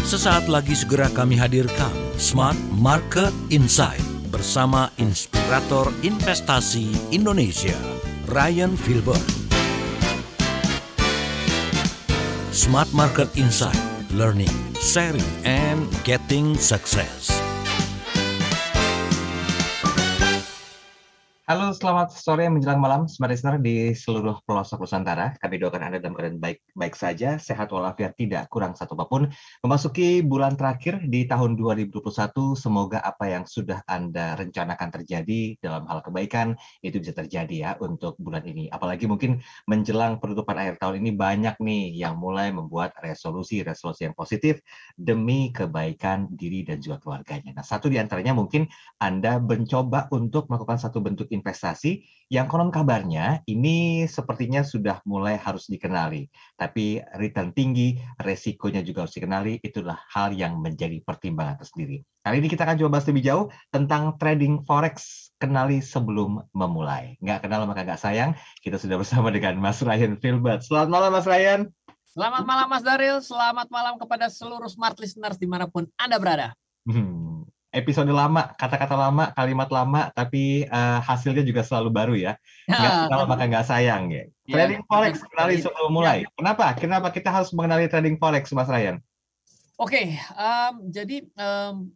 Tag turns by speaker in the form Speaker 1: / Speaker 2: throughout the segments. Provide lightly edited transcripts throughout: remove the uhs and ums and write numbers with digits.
Speaker 1: Sesaat lagi segera kami hadirkan Smart Market Insight bersama Inspirator Investasi Indonesia, Ryan Filbert. Smart Market Insight, learning, sharing, and getting success.
Speaker 2: Halo, selamat sore menjelang malam, Smart Listener di seluruh pelosok Nusantara. Kami doakan Anda dalam keadaan baik-baik saja, sehat walafiat, tidak kurang satu apapun. Memasuki bulan terakhir di tahun 2021, semoga apa yang sudah Anda rencanakan terjadi dalam hal kebaikan, itu bisa terjadi ya untuk bulan ini. Apalagi mungkin menjelang penutupan akhir tahun ini banyak nih yang mulai membuat resolusi-resolusi yang positif demi kebaikan diri dan juga keluarganya. Nah, satu di antaranya mungkin Anda mencoba untuk melakukan satu bentuk investasi yang konon kabarnya ini sepertinya sudah mulai harus dikenali. Tapi return tinggi, resikonya juga harus dikenali, itulah hal yang menjadi pertimbangan tersendiri. Kali ini kita akan coba bahas lebih jauh tentang trading forex, kenali sebelum memulai. Nggak kenal maka nggak sayang, kita sudah bersama dengan Mas Ryan Filbert. Selamat malam Mas Ryan.
Speaker 3: Selamat malam Mas Daril, selamat malam kepada seluruh Smart Listeners dimanapun Anda berada.
Speaker 2: Episode lama, kata-kata lama, kalimat lama, tapi hasilnya juga selalu baru ya. Nggak kenal maka nggak sayang ya. Trading forex, kenali sebelum mulai. Kenapa kita harus mengenali trading forex, Mas Ryan?
Speaker 3: Oke, jadi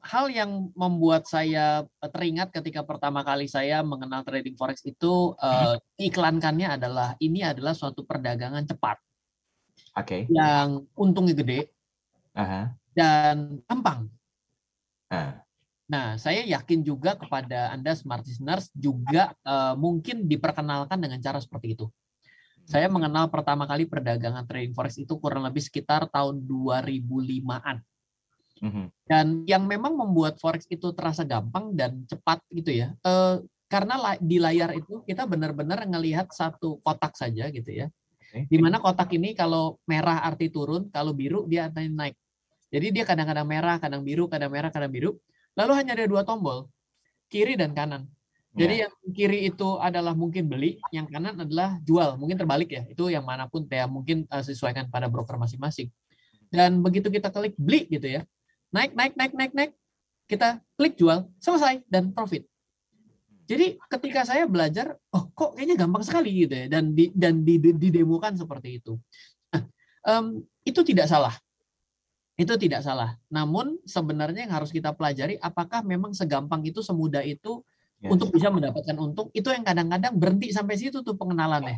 Speaker 3: hal yang membuat saya teringat ketika pertama kali saya mengenal trading forex itu iklankannya adalah ini adalah suatu perdagangan cepat, yang untungnya gede dan gampang. Nah, saya yakin juga kepada Anda Smart Listeners juga mungkin diperkenalkan dengan cara seperti itu. Saya mengenal pertama kali perdagangan trading forex itu kurang lebih sekitar tahun 2005-an. Dan yang memang membuat forex itu terasa gampang dan cepat gitu ya. Karena di layar itu kita benar-benar ngelihat satu kotak saja gitu ya. Di mana kotak ini kalau merah arti turun, kalau biru dia artinya naik. Jadi dia kadang-kadang merah, kadang biru, kadang merah, kadang biru. Lalu hanya ada dua tombol, kiri dan kanan. Jadi yang kiri itu adalah mungkin beli, yang kanan adalah jual. Mungkin terbalik ya, itu yang manapun ya mungkin sesuaikan pada broker masing-masing. Dan begitu kita klik beli gitu ya, naik, kita klik jual, selesai dan profit. Jadi ketika saya belajar, oh kok kayaknya gampang sekali gitu ya, dan didemokan seperti itu. Nah, itu tidak salah. Itu tidak salah. Namun sebenarnya yang harus kita pelajari apakah memang segampang itu, semudah itu untuk bisa mendapatkan untung. Itu yang kadang-kadang berhenti sampai situ tuh pengenalannya.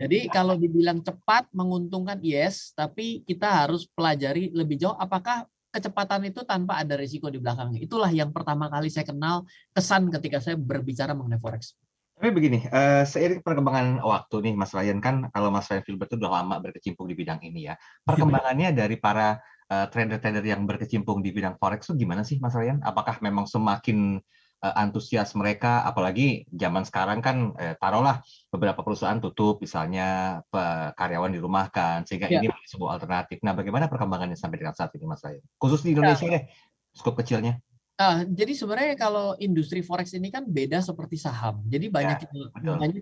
Speaker 3: Jadi kalau dibilang cepat menguntungkan yes, tapi kita harus pelajari lebih jauh apakah kecepatan itu tanpa ada risiko di belakangnya. Itulah yang pertama kali saya kenal kesan ketika saya berbicara mengenai forex.
Speaker 2: Tapi begini, seiring perkembangan waktu nih Mas Ryan, kan kalau Mas Ryan Filbert itu udah lama berkecimpung di bidang ini ya. Perkembangannya dari para trader-trader yang berkecimpung di bidang forex itu gimana sih Mas Ryan? Apakah memang semakin antusias mereka, apalagi zaman sekarang kan taruhlah beberapa perusahaan tutup, misalnya karyawan dirumahkan, sehingga ini menjadi sebuah alternatif. Nah, bagaimana perkembangannya sampai dengan saat ini Mas Ryan? Khusus di Indonesia deh, skop kecilnya.
Speaker 3: Jadi sebenarnya kalau industri forex ini kan beda seperti saham. Jadi banyak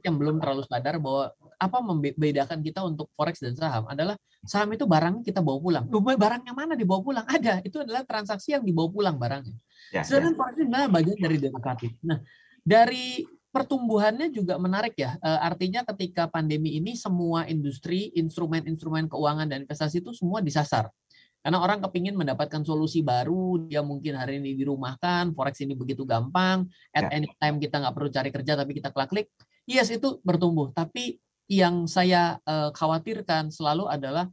Speaker 3: yang belum terlalu sadar bahwa apa membedakan kita untuk forex dan saham adalah saham itu barang kita bawa pulang. Barang yang mana dibawa pulang? Ada. Itu adalah transaksi yang dibawa pulang barangnya. Sedangkan forex ini adalah bagian dari derivatif. Nah, dari pertumbuhannya juga menarik ya. Artinya ketika pandemi ini semua industri, instrumen-instrumen keuangan dan investasi itu semua disasar. Karena orang kepingin mendapatkan solusi baru, dia mungkin hari ini dirumahkan, forex ini begitu gampang, at any time kita nggak perlu cari kerja, tapi kita klik, yes itu bertumbuh. Tapi yang saya khawatirkan selalu adalah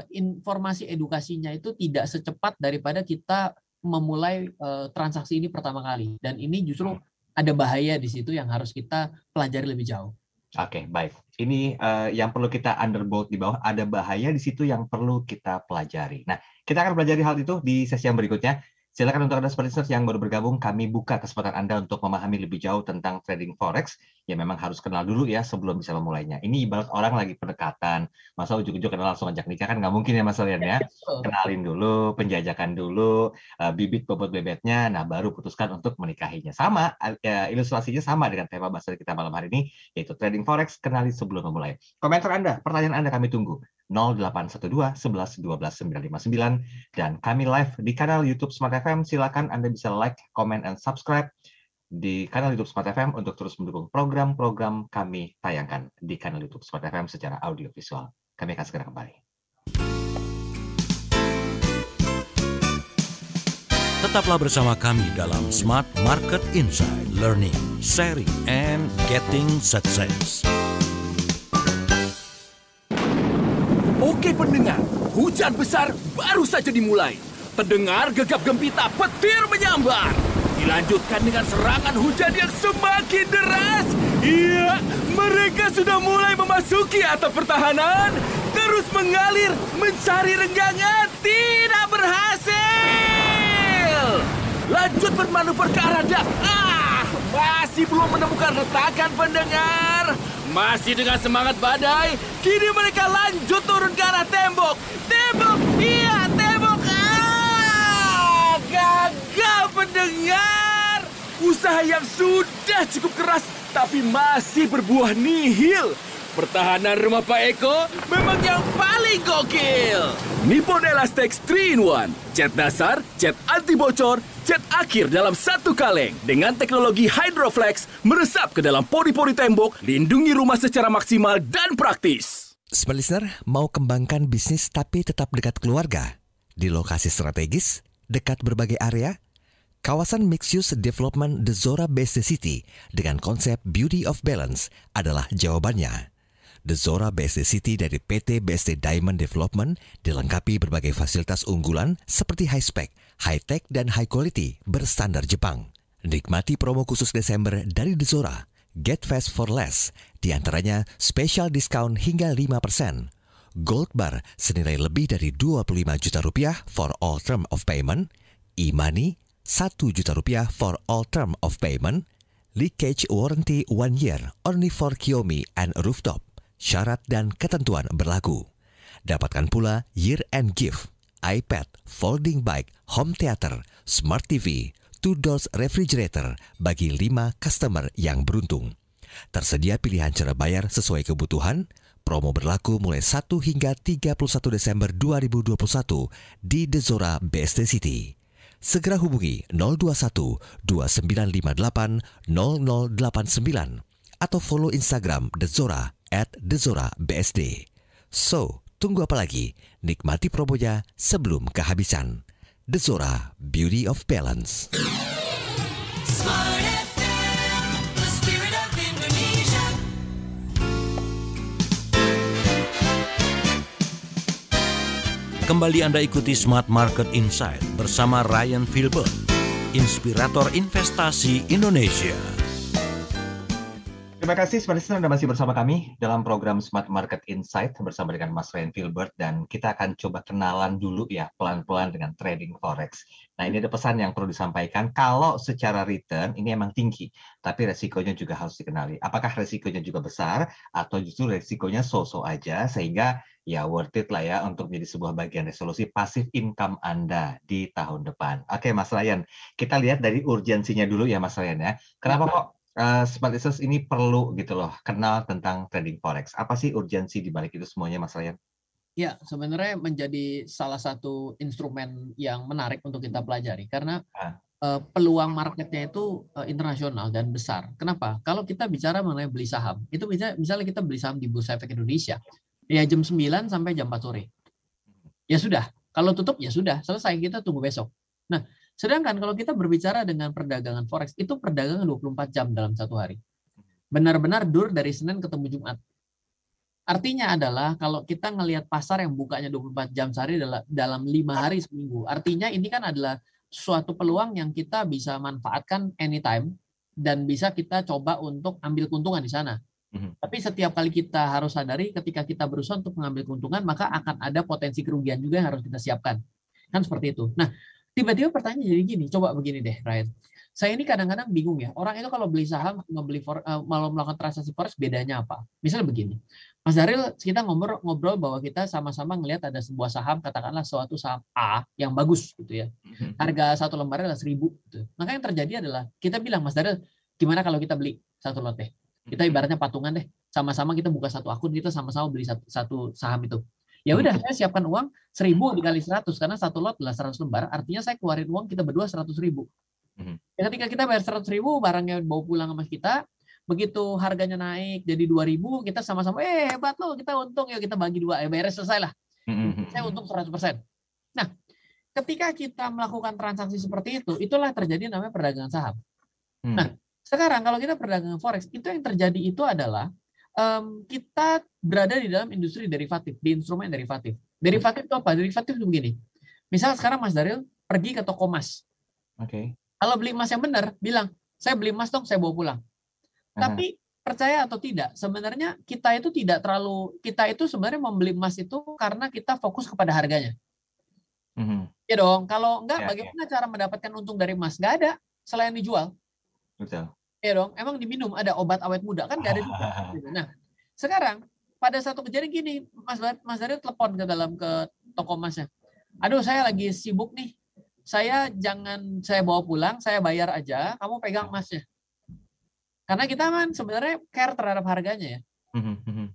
Speaker 3: informasi edukasinya itu tidak secepat daripada kita memulai transaksi ini pertama kali. Dan ini justru ada bahaya di situ yang harus kita pelajari lebih jauh.
Speaker 2: Oke, baik. Ini yang perlu kita underboard di bawah, ada bahaya di situ yang perlu kita pelajari. Nah, kita akan pelajari hal itu di sesi yang berikutnya. Silakan untuk Anda listeners yang baru bergabung, kami buka kesempatan Anda untuk memahami lebih jauh tentang trading forex. Ya memang harus kenal dulu ya sebelum bisa memulainya. Ini ibarat orang lagi pendekatan, masa ujuk-ujuk kenal langsung ajak nikah kan nggak mungkin ya Mas Ryan ya. Kenalin dulu, penjajakan dulu, bibit bobot bebetnya, nah baru putuskan untuk menikahinya. Sama, ilustrasinya sama dengan tema bahasa kita malam hari ini, yaitu trading forex, kenali sebelum memulai. Komentar Anda, pertanyaan Anda kami tunggu. 0812 11 12 959 dan kami live di kanal YouTube Smart FM. Silakan Anda bisa like, comment, and subscribe di kanal YouTube Smart FM untuk terus mendukung program-program kami tayangkan di kanal YouTube Smart FM secara audio visual. Kami akan segera kembali.
Speaker 1: Tetaplah bersama kami dalam Smart Market Insight, Learning, Sharing, and Getting Success.
Speaker 4: Oke pendengar, hujan besar baru saja dimulai. Pendengar gegap gempita petir menyambar. Dilanjutkan dengan serangan hujan yang semakin deras. Iya, mereka sudah mulai memasuki atap pertahanan. Terus mengalir, mencari renggangan, tidak berhasil. Lanjut bermanuver ke arah dak. Masih belum menemukan retakan pendengar. Masih dengan semangat badai, kini mereka lanjut turun ke arah tembok. Tembok, iya tembok. Gagal pendengar. Usaha yang sudah cukup keras, tapi masih berbuah nihil. Pertahanan rumah Pak Eko memang yang paling gokil. Nippon Elastex 3-in-1. Cat dasar, cat anti bocor, cat akhir dalam satu kaleng. Dengan teknologi Hydroflex, meresap ke dalam pori-pori tembok, lindungi rumah secara maksimal dan praktis.
Speaker 5: Smart Listener, mau kembangkan bisnis tapi tetap dekat keluarga? Di lokasi strategis, dekat berbagai area? Kawasan mixed-use development The Zora BSD City dengan konsep Beauty of Balance adalah jawabannya. The Zora BSD City dari PT BSD Diamond Development dilengkapi berbagai fasilitas unggulan seperti high-spec, high-tech, dan high-quality berstandar Jepang. Nikmati promo khusus Desember dari The Zora. Get fast for less, diantaranya special discount hingga 5%. Gold bar senilai lebih dari 25 juta rupiah for all term of payment. E-money 1 juta rupiah for all term of payment. Leakage warranty 1 year only for Kiyomi and rooftop. Syarat dan ketentuan berlaku. Dapatkan pula year-end gift, iPad, folding bike, home theater, smart TV, 2-doors refrigerator bagi 5 customer yang beruntung. Tersedia pilihan cara bayar sesuai kebutuhan. Promo berlaku mulai 1 hingga 31 Desember 2021 di The Zora BSD City. Segera hubungi 021 2958 0089 atau follow Instagram The Zora @TheZoraBSD. So, tunggu apa lagi? Nikmati promonya sebelum kehabisan. The Zora Beauty of Balance.
Speaker 6: Smart FM, the spirit of Indonesia.
Speaker 1: Kembali Anda ikuti Smart Market Insight bersama Ryan Filbert, inspirator investasi Indonesia.
Speaker 2: Terima kasih Smart Listener, Anda masih bersama kami dalam program Smart Market Insight bersama dengan Mas Ryan Filbert, dan kita akan coba kenalan dulu ya pelan-pelan dengan trading forex. Nah, ini ada pesan yang perlu disampaikan. Kalau secara return ini emang tinggi, tapi resikonya juga harus dikenali. Apakah resikonya juga besar atau justru resikonya so-so aja sehingga ya worth it lah ya untuk menjadi sebuah bagian resolusi passive income Anda di tahun depan. Oke Mas Ryan, kita lihat dari urgensinya dulu ya Mas Ryan ya. Kenapa kok Smart Listeners ini perlu gitu loh kenal tentang trading forex? Apa sih urgensi di balik itu semuanya Mas Ryan?
Speaker 3: Ya, sebenarnya menjadi salah satu instrumen yang menarik untuk kita pelajari karena peluang marketnya itu internasional dan besar. Kenapa? Kalau kita bicara mengenai beli saham, itu misalnya kita beli saham di Bursa Efek Indonesia, ya jam 9 sampai jam 4 sore. Ya sudah, kalau tutup ya sudah, selesai, kita tunggu besok. Nah, sedangkan kalau kita berbicara dengan perdagangan forex, itu perdagangan 24 jam dalam satu hari. Benar-benar dur dari Senin ketemu Jumat. Artinya adalah kalau kita ngelihat pasar yang bukanya 24 jam sehari dalam 5 hari seminggu, artinya ini kan adalah suatu peluang yang kita bisa manfaatkan anytime dan bisa kita coba untuk ambil keuntungan di sana. Tapi setiap kali kita harus sadari ketika kita berusaha untuk mengambil keuntungan, maka akan ada potensi kerugian juga yang harus kita siapkan. Kan seperti itu. Nah, tiba-tiba pertanyaan jadi gini, coba begini deh, Ryan. Saya ini kadang-kadang bingung ya, orang itu kalau beli saham, mau melakukan transaksi forex, bedanya apa? Misalnya begini, Mas Daril, kita ngobrol bahwa kita sama-sama ngelihat ada sebuah saham, katakanlah suatu saham A yang bagus gitu ya. Harga satu lembarnya adalah 1.000 gitu. Maka yang terjadi adalah kita bilang, Mas Daril, gimana kalau kita beli satu lot deh? Kita ibaratnya patungan deh, sama-sama kita buka satu akun, kita sama-sama beli satu saham itu. Ya udah, saya siapkan uang 1.000 dikali 100 karena satu lot adalah 100 lembar, artinya saya keluarin uang kita berdua 100.000. Ya, ketika kita bayar 100.000, barangnya bawa pulang sama kita, begitu harganya naik jadi 2.000, kita sama-sama hebat loh, kita untung, ya kita bagi dua, beres, selesai lah. Saya untung 100%. Nah, ketika kita melakukan transaksi seperti itu, itulah terjadi namanya perdagangan saham. Nah, sekarang kalau kita perdagangan forex, itu yang terjadi itu adalah kita berada di dalam industri derivatif, di instrumen derivatif. Derivatif itu apa? Derivatif itu begini. Misal sekarang Mas Daryl pergi ke toko emas.
Speaker 2: Oke.
Speaker 3: Kalau beli emas yang benar, bilang, saya beli emas dong, saya bawa pulang. Tapi percaya atau tidak, sebenarnya kita itu sebenarnya membeli emas itu karena kita fokus kepada harganya. Ya dong, kalau enggak, bagaimana cara mendapatkan untung dari emas? Nggak ada, selain dijual.
Speaker 2: Betul.
Speaker 3: Ya dong, emang diminum, ada obat awet muda, kan nggak ada juga. Nah, sekarang pada satu kejadian gini, Mas Daryl telepon ke toko emasnya. Aduh, saya lagi sibuk nih. Saya bawa pulang, saya bayar aja, kamu pegang emasnya. Karena kita kan sebenarnya care terhadap harganya ya.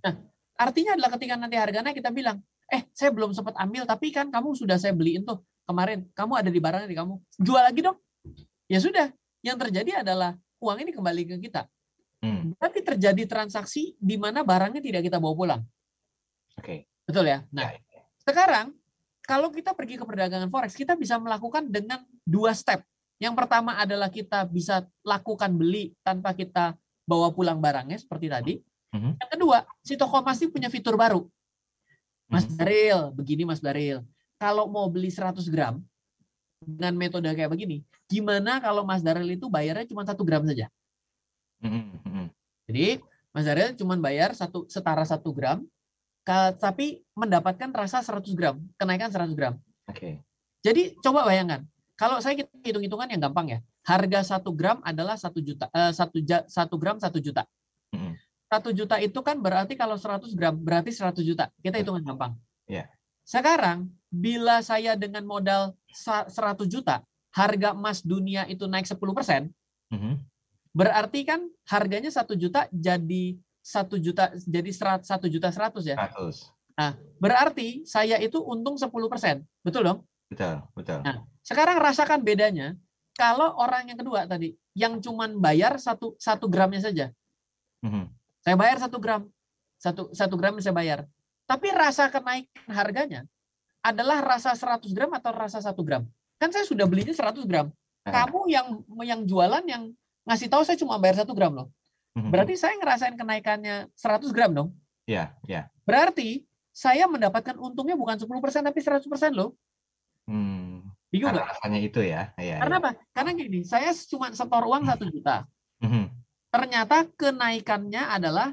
Speaker 3: Nah, artinya adalah ketika nanti harganya kita bilang, saya belum sempat ambil, tapi kan kamu sudah saya beliin tuh kemarin, kamu ada di barangnya di kamu, jual lagi dong. Ya sudah, yang terjadi adalah uang ini kembali ke kita. Tapi terjadi transaksi di mana barangnya tidak kita bawa pulang.
Speaker 2: Oke.
Speaker 3: Betul ya? Nah, sekarang kalau kita pergi ke perdagangan forex, kita bisa melakukan dengan 2 step. Yang pertama adalah kita bisa lakukan beli tanpa kita bawa pulang barangnya seperti tadi. Yang kedua, si toko emas ini punya fitur baru. Mas Daryl, begini Mas Daryl, kalau mau beli 100 gram dengan metode kayak begini, gimana kalau Mas Daryl itu bayarnya cuma 1 gram saja? Jadi Mas Daryl cuma bayar setara 1 gram, tapi mendapatkan rasa 100 gram, kenaikan 100 gram.
Speaker 2: Oke.
Speaker 3: Jadi coba bayangkan, kalau saya hitung-hitungan yang gampang ya, harga 1 gram adalah 1 juta, 1 gram 1 juta. 1 juta itu kan berarti kalau 100 gram berarti 100 juta. Kita hitungan gampang. Sekarang, bila saya dengan modal 100 juta, harga emas dunia itu naik 10%, berarti kan harganya 1 juta jadi 1 juta, jadi 1 juta 100 ya.
Speaker 2: 100.
Speaker 3: Nah, berarti saya itu untung 10%. Betul dong?
Speaker 2: Betul.
Speaker 3: Nah, sekarang rasakan bedanya kalau orang yang kedua tadi, yang cuman bayar 1 gramnya saja. Saya bayar 1 gram. 1 gram saya bayar. Tapi rasa kenaikan harganya adalah rasa 100 gram atau rasa 1 gram. Kan saya sudah belinya 100 gram. Kamu yang jualan yang ngasih tahu saya cuma bayar 1 gram loh. Berarti saya ngerasain kenaikannya 100 gram dong.
Speaker 2: Iya.
Speaker 3: Berarti saya mendapatkan untungnya bukan 10% tapi 100% loh. Bingung
Speaker 2: Karena
Speaker 3: nggak?
Speaker 2: rasanya itu ya.
Speaker 3: Karena apa? Karena gini, saya cuma setor uang 1 juta. Ternyata kenaikannya adalah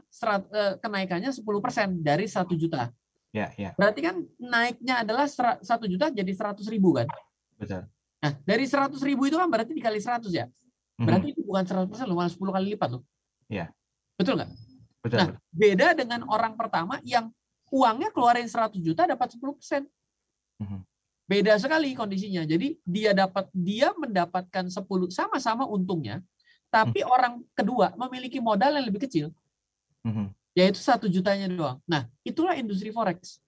Speaker 3: kenaikannya 10% dari 1 juta.
Speaker 2: Ya.
Speaker 3: Berarti kan naiknya adalah 1 juta jadi 100.000 kan?
Speaker 2: Betul.
Speaker 3: Nah, dari 100.000 itu kan berarti dikali 100 ya. Berarti itu bukan 100% loh, malah 10 kali lipat loh.
Speaker 2: Iya.
Speaker 3: Betul nggak?
Speaker 2: Betul.
Speaker 3: Nah, beda dengan orang pertama yang uangnya keluarin 100 juta dapat 10%. Beda sekali kondisinya. Jadi dia mendapatkan 10 sama-sama untungnya, tapi orang kedua memiliki modal yang lebih kecil, yaitu 1 jutanya doang. Nah, itulah industri forex.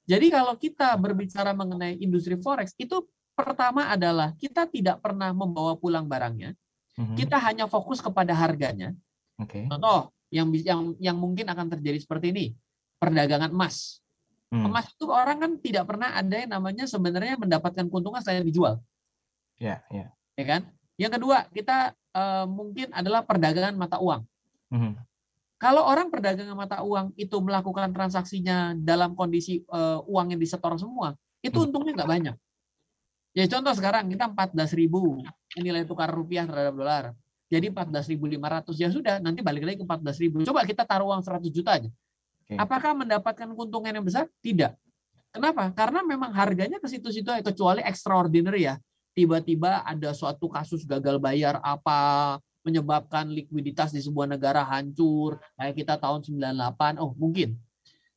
Speaker 3: Jadi kalau kita berbicara mengenai industri forex, itu pertama adalah kita tidak pernah membawa pulang barangnya, kita hanya fokus kepada harganya. Contoh yang mungkin akan terjadi seperti ini, perdagangan emas. Emas itu orang kan tidak pernah ada yang namanya sebenarnya mendapatkan keuntungan selain dijual.
Speaker 2: Ya.
Speaker 3: Ya kan? Yang kedua, kita mungkin adalah perdagangan mata uang. Kalau orang perdagangan mata uang itu melakukan transaksinya dalam kondisi uang yang disetor semua, itu untungnya nggak banyak. Ya contoh sekarang kita 14.000 nilai tukar rupiah terhadap dolar. Jadi 14.500 ya sudah, nanti balik lagi ke 14.000. Coba kita taruh uang 100 juta aja. Apakah mendapatkan keuntungan yang besar? Tidak. Kenapa? Karena memang harganya ke situ-situ aja, kecuali extraordinary ya. Tiba-tiba ada suatu kasus gagal bayar apa, menyebabkan likuiditas di sebuah negara hancur, kayak kita tahun 98, mungkin.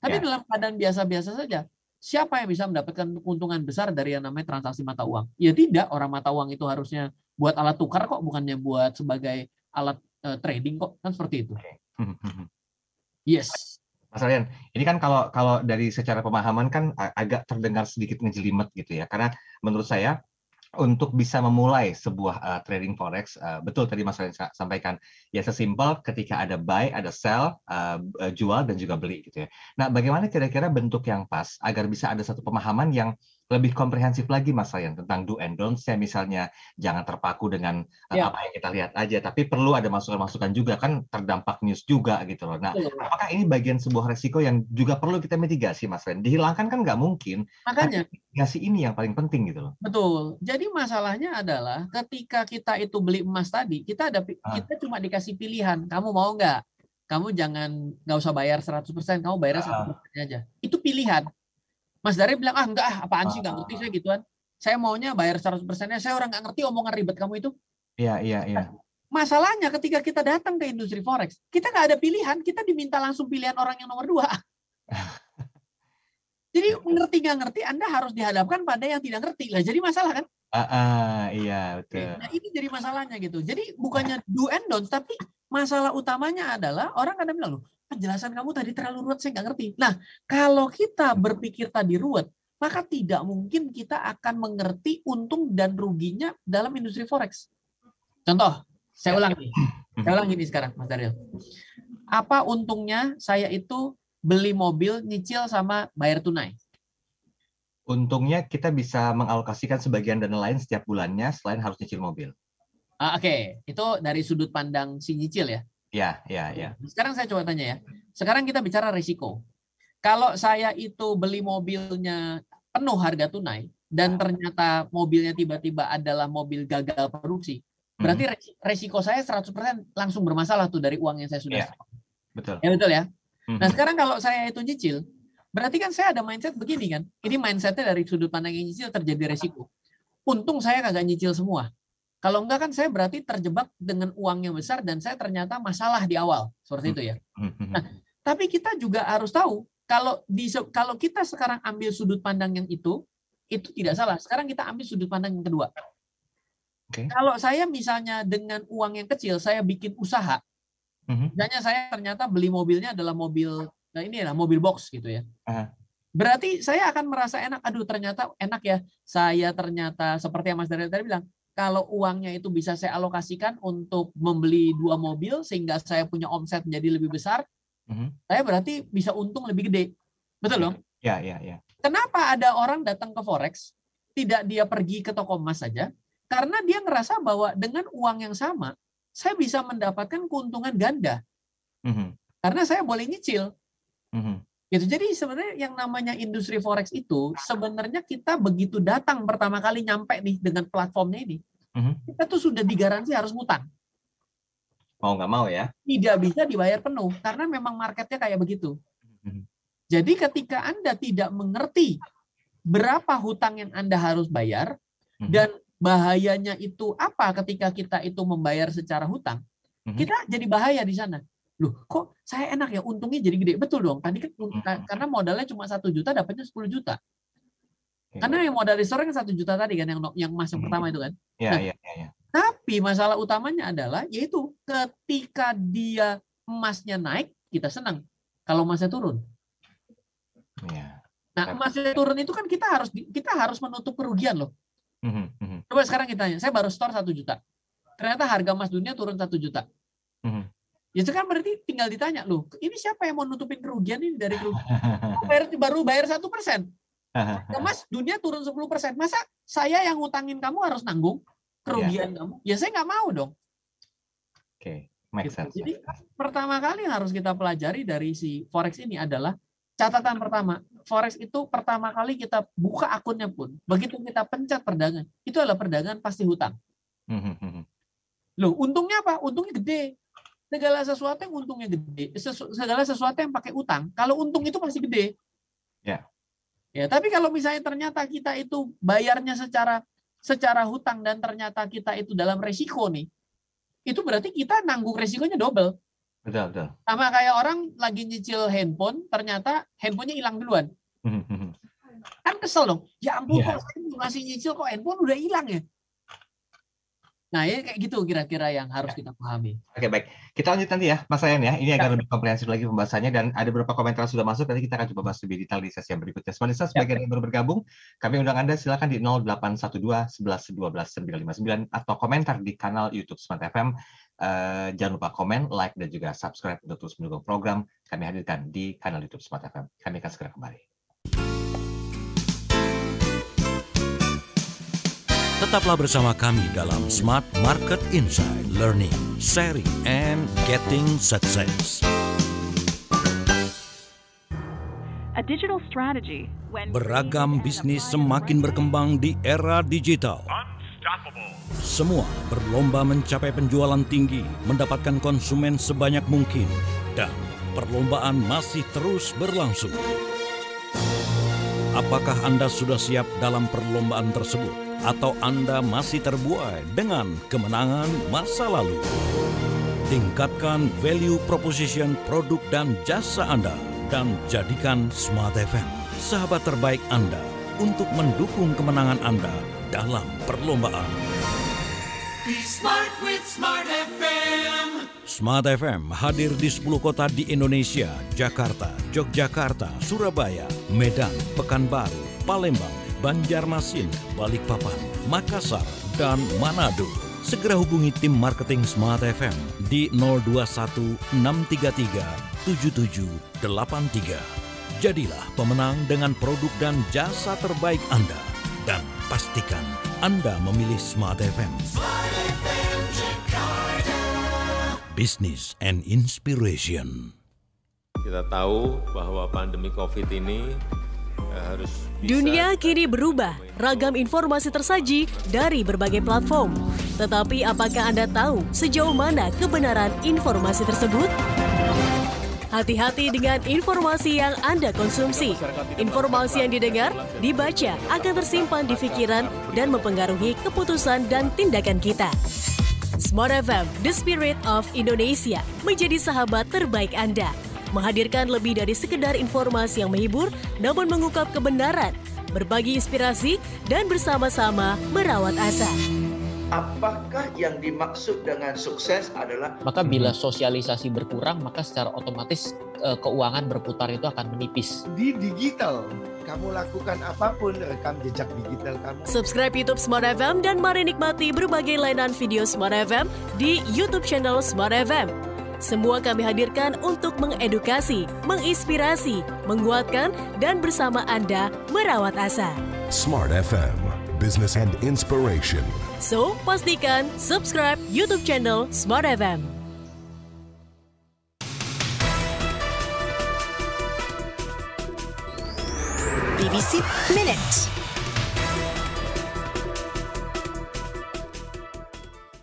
Speaker 3: Tapi dalam keadaan biasa-biasa saja, siapa yang bisa mendapatkan keuntungan besar dari yang namanya transaksi mata uang? Ya tidak, orang mata uang itu harusnya buat alat tukar kok, bukannya buat sebagai alat trading kok, kan seperti itu. Yes.
Speaker 2: Mas Ryan, ini kan kalau dari secara pemahaman kan agak terdengar sedikit ngejelimet gitu ya. Karena menurut saya untuk bisa memulai sebuah trading forex, betul tadi Mas Ryan sampaikan, ya sesimpel ketika ada buy, ada sell, jual dan juga beli gitu ya. Nah, bagaimana kira-kira bentuk yang pas agar bisa ada satu pemahaman yang lebih komprehensif lagi Mas Ryan tentang do and don'ts-nya, misalnya jangan terpaku dengan
Speaker 3: Ya.
Speaker 2: apa yang kita lihat aja, tapi perlu ada masukan-masukan juga, kan terdampak news juga gitu loh. Nah,
Speaker 3: Betul.
Speaker 2: apakah ini bagian sebuah resiko yang juga perlu kita mitigasi Mas Ryan? Dihilangkan kan nggak mungkin,
Speaker 3: Makanya,
Speaker 2: tapi mitigasi ini yang paling penting gitu loh.
Speaker 3: betul. Jadi masalahnya adalah ketika kita itu beli emas tadi, kita kita cuma dikasih pilihan. Kamu mau nggak? Kamu nggak usah bayar 100%, kamu bayar 100% aja. Itu pilihan. Mas Dari bilang, enggak, apaan sih, nggak ngerti saya gituan. Saya maunya bayar 100%-nya, saya orang nggak ngerti omongan ribet kamu itu.
Speaker 2: Iya.
Speaker 3: Masalahnya ketika kita datang ke industri forex, kita nggak ada pilihan, kita diminta langsung pilihan orang yang nomor 2. Jadi ngerti nggak ngerti, Anda harus dihadapkan pada yang tidak ngerti lah. Jadi masalah kan?
Speaker 2: Iya betul.
Speaker 3: Nah ini jadi masalahnya gitu. Jadi bukannya do and don'ts, tapi masalah utamanya adalah orang kadang bilang, loh, penjelasan kamu tadi terlalu ruwet, saya nggak ngerti. Nah, kalau kita berpikir tadi ruwet, maka tidak mungkin kita akan mengerti untung dan ruginya dalam industri forex. Contoh, saya ulang nih. Saya ulang ini sekarang, Mas Daryl. Apa untungnya saya itu beli mobil, nyicil sama bayar tunai?
Speaker 2: Untungnya kita bisa mengalokasikan sebagian dana lain setiap bulannya selain harus nyicil mobil.
Speaker 3: Oke, itu dari sudut pandang si nyicil ya.
Speaker 2: Ya.
Speaker 3: Sekarang saya coba tanya ya. Sekarang kita bicara risiko. Kalau saya itu beli mobilnya penuh harga tunai dan ternyata mobilnya tiba-tiba adalah mobil gagal produksi, berarti resiko saya 100% langsung bermasalah tuh dari uang yang saya sudah setor.
Speaker 2: Betul.
Speaker 3: Ya betul ya. Nah sekarang kalau saya itu nyicil, berarti kan saya ada mindset begini kan. Ini mindsetnya dari sudut pandang yang nyicil terjadi resiko. Untung saya kagak nyicil semua. Kalau enggak kan saya berarti terjebak dengan uang yang besar dan saya ternyata masalah di awal. Seperti itu ya. Nah, tapi kita juga harus tahu kalau kita sekarang ambil sudut pandang yang itu tidak salah. Sekarang kita ambil sudut pandang yang kedua. Kalau saya misalnya dengan uang yang kecil saya bikin usaha, misalnya saya ternyata beli mobilnya adalah mobil, nah ini lah mobil box gitu ya. Berarti saya akan merasa enak. Aduh ternyata enak ya. Saya ternyata seperti yang Mas Daryl tadi bilang, kalau uangnya itu bisa saya alokasikan untuk membeli 2 mobil sehingga saya punya omset menjadi lebih besar, saya berarti bisa untung lebih gede. Betul dong?
Speaker 2: Ya.
Speaker 3: Kenapa ada orang datang ke forex, tidak dia pergi ke toko emas saja? Karena dia ngerasa bahwa dengan uang yang sama, saya bisa mendapatkan keuntungan ganda. Karena saya boleh nyicil. Gitu. Jadi sebenarnya yang namanya industri forex itu sebenarnya kita begitu datang pertama kali nyampe nih dengan platformnya ini, kita tuh sudah digaransi harus ngutang.
Speaker 2: Mau nggak mau ya?
Speaker 3: Tidak bisa dibayar penuh karena memang marketnya kayak begitu. Jadi ketika Anda tidak mengerti berapa hutang yang Anda harus bayar dan bahayanya itu apa ketika kita itu membayar secara hutang, kita jadi bahaya di sana. Loh, kok saya enak ya, untungnya jadi gede. Betul dong, tadi kan karena modalnya cuma 1 juta, dapatnya 10 juta. Karena yang modal restoran kan 1 juta tadi kan, yang emas yang pertama itu kan.
Speaker 2: Iya.
Speaker 3: Tapi masalah utamanya adalah, yaitu ketika dia emasnya naik, kita senang. Kalau emasnya turun. Nah, emasnya turun itu kan kita harus menutup kerugian loh. Coba sekarang kita tanya, saya baru store 1 juta. Ternyata harga emas dunia turun 1 juta. Ya sekarang berarti tinggal ditanya, loh, ini siapa yang mau nutupin kerugian ini dari kerugian? Baru bayar 1%. Mas, dunia turun 10%. Masa saya yang ngutangin kamu harus nanggung kerugian kamu? Ya saya nggak mau dong.
Speaker 2: Make sense.
Speaker 3: Jadi pertama kali yang harus kita pelajari dari si forex ini adalah catatan pertama. Forex itu pertama kali kita buka akunnya pun, begitu kita pencet perdagangan, itu adalah perdagangan pasti hutang. Loh, untungnya apa? Untungnya gede. Segala sesuatu yang untungnya gede, segala sesuatu yang pakai utang, kalau untung itu pasti gede. Ya, tapi kalau misalnya ternyata kita itu bayarnya secara hutang dan ternyata kita itu dalam resiko nih, itu berarti kita nanggung resikonya double.
Speaker 2: Betul.
Speaker 3: Sama kayak orang lagi nyicil handphone, ternyata handphonenya hilang duluan. Kan kesel dong. Ya ampun, kok saya ngasih nyicil kok handphone udah hilang ya. Nah, ya kayak gitu kira-kira yang harus kita pahami.
Speaker 2: Oke, baik. Kita lanjut nanti ya, Mas Ryan ya. Ini akan lebih komprehensif lagi pembahasannya dan ada beberapa komentar yang sudah masuk. Nanti kita akan coba bahas lebih detail di sesi yang berikutnya. Sebenarnya sebagian yang baru bergabung, kami undang Anda silakan di 0812 11 12 959 atau komentar di kanal YouTube Smart FM. Jangan lupa komen, like, dan juga subscribe untuk terus mendukung program kami hadirkan di kanal YouTube Smart FM. Kami akan segera kembali.
Speaker 1: Tetaplah bersama kami dalam Smart Market Insight, Learning, Sharing, and Getting Success.
Speaker 7: A digital strategy when
Speaker 1: Beragam bisnis semakin berkembang di era digital. Semua berlomba mencapai penjualan tinggi, mendapatkan konsumen sebanyak mungkin, dan perlombaan masih terus berlangsung. Apakah Anda sudah siap dalam perlombaan tersebut? Atau Anda masih terbuai dengan kemenangan masa lalu? Tingkatkan value proposition produk dan jasa Anda dan jadikan Smart FM sahabat terbaik Anda untuk mendukung kemenangan Anda dalam perlombaan.
Speaker 6: Be smart with Smart FM.
Speaker 1: Smart FM hadir di 10 kota di Indonesia: Jakarta, Yogyakarta, Surabaya, Medan, Pekanbaru, Palembang, Banjarmasin, Balikpapan, Makassar, dan Manado. Segera hubungi tim marketing Smart FM di 021 633 7783. Jadilah pemenang dengan produk dan jasa terbaik Anda. Dan pastikan Anda memilih Smart FM.
Speaker 6: Smart FM Jakarta.
Speaker 1: Business and Inspiration.
Speaker 8: Kita tahu bahwa pandemi COVID ini harus bisa.
Speaker 9: Dunia kini berubah, ragam informasi tersaji dari berbagai platform. Tetapi apakah Anda tahu sejauh mana kebenaran informasi tersebut? Hati-hati dengan informasi yang Anda konsumsi. Informasi yang didengar, dibaca akan tersimpan di pikiran dan mempengaruhi keputusan dan tindakan kita. Smart FM, The Spirit of Indonesia, menjadi sahabat terbaik Anda. Menghadirkan lebih dari sekedar informasi yang menghibur, namun mengungkap kebenaran, berbagi inspirasi, dan bersama-sama merawat asa.
Speaker 10: Apakah yang dimaksud dengan sukses adalah
Speaker 3: Maka bila sosialisasi berkurang, maka secara otomatis keuangan berputar itu akan menipis.
Speaker 10: di digital? Kamu lakukan apapun, rekam jejak digital kamu.
Speaker 9: Subscribe YouTube Smart FM dan mari nikmati berbagai layanan video Smart FM di YouTube channel Smart FM. Semua kami hadirkan untuk mengedukasi, menginspirasi, menguatkan, dan bersama Anda merawat asa.
Speaker 11: Smart FM, Business and Inspiration.
Speaker 9: So, pastikan subscribe YouTube channel Smart FM.
Speaker 12: BBC Minute.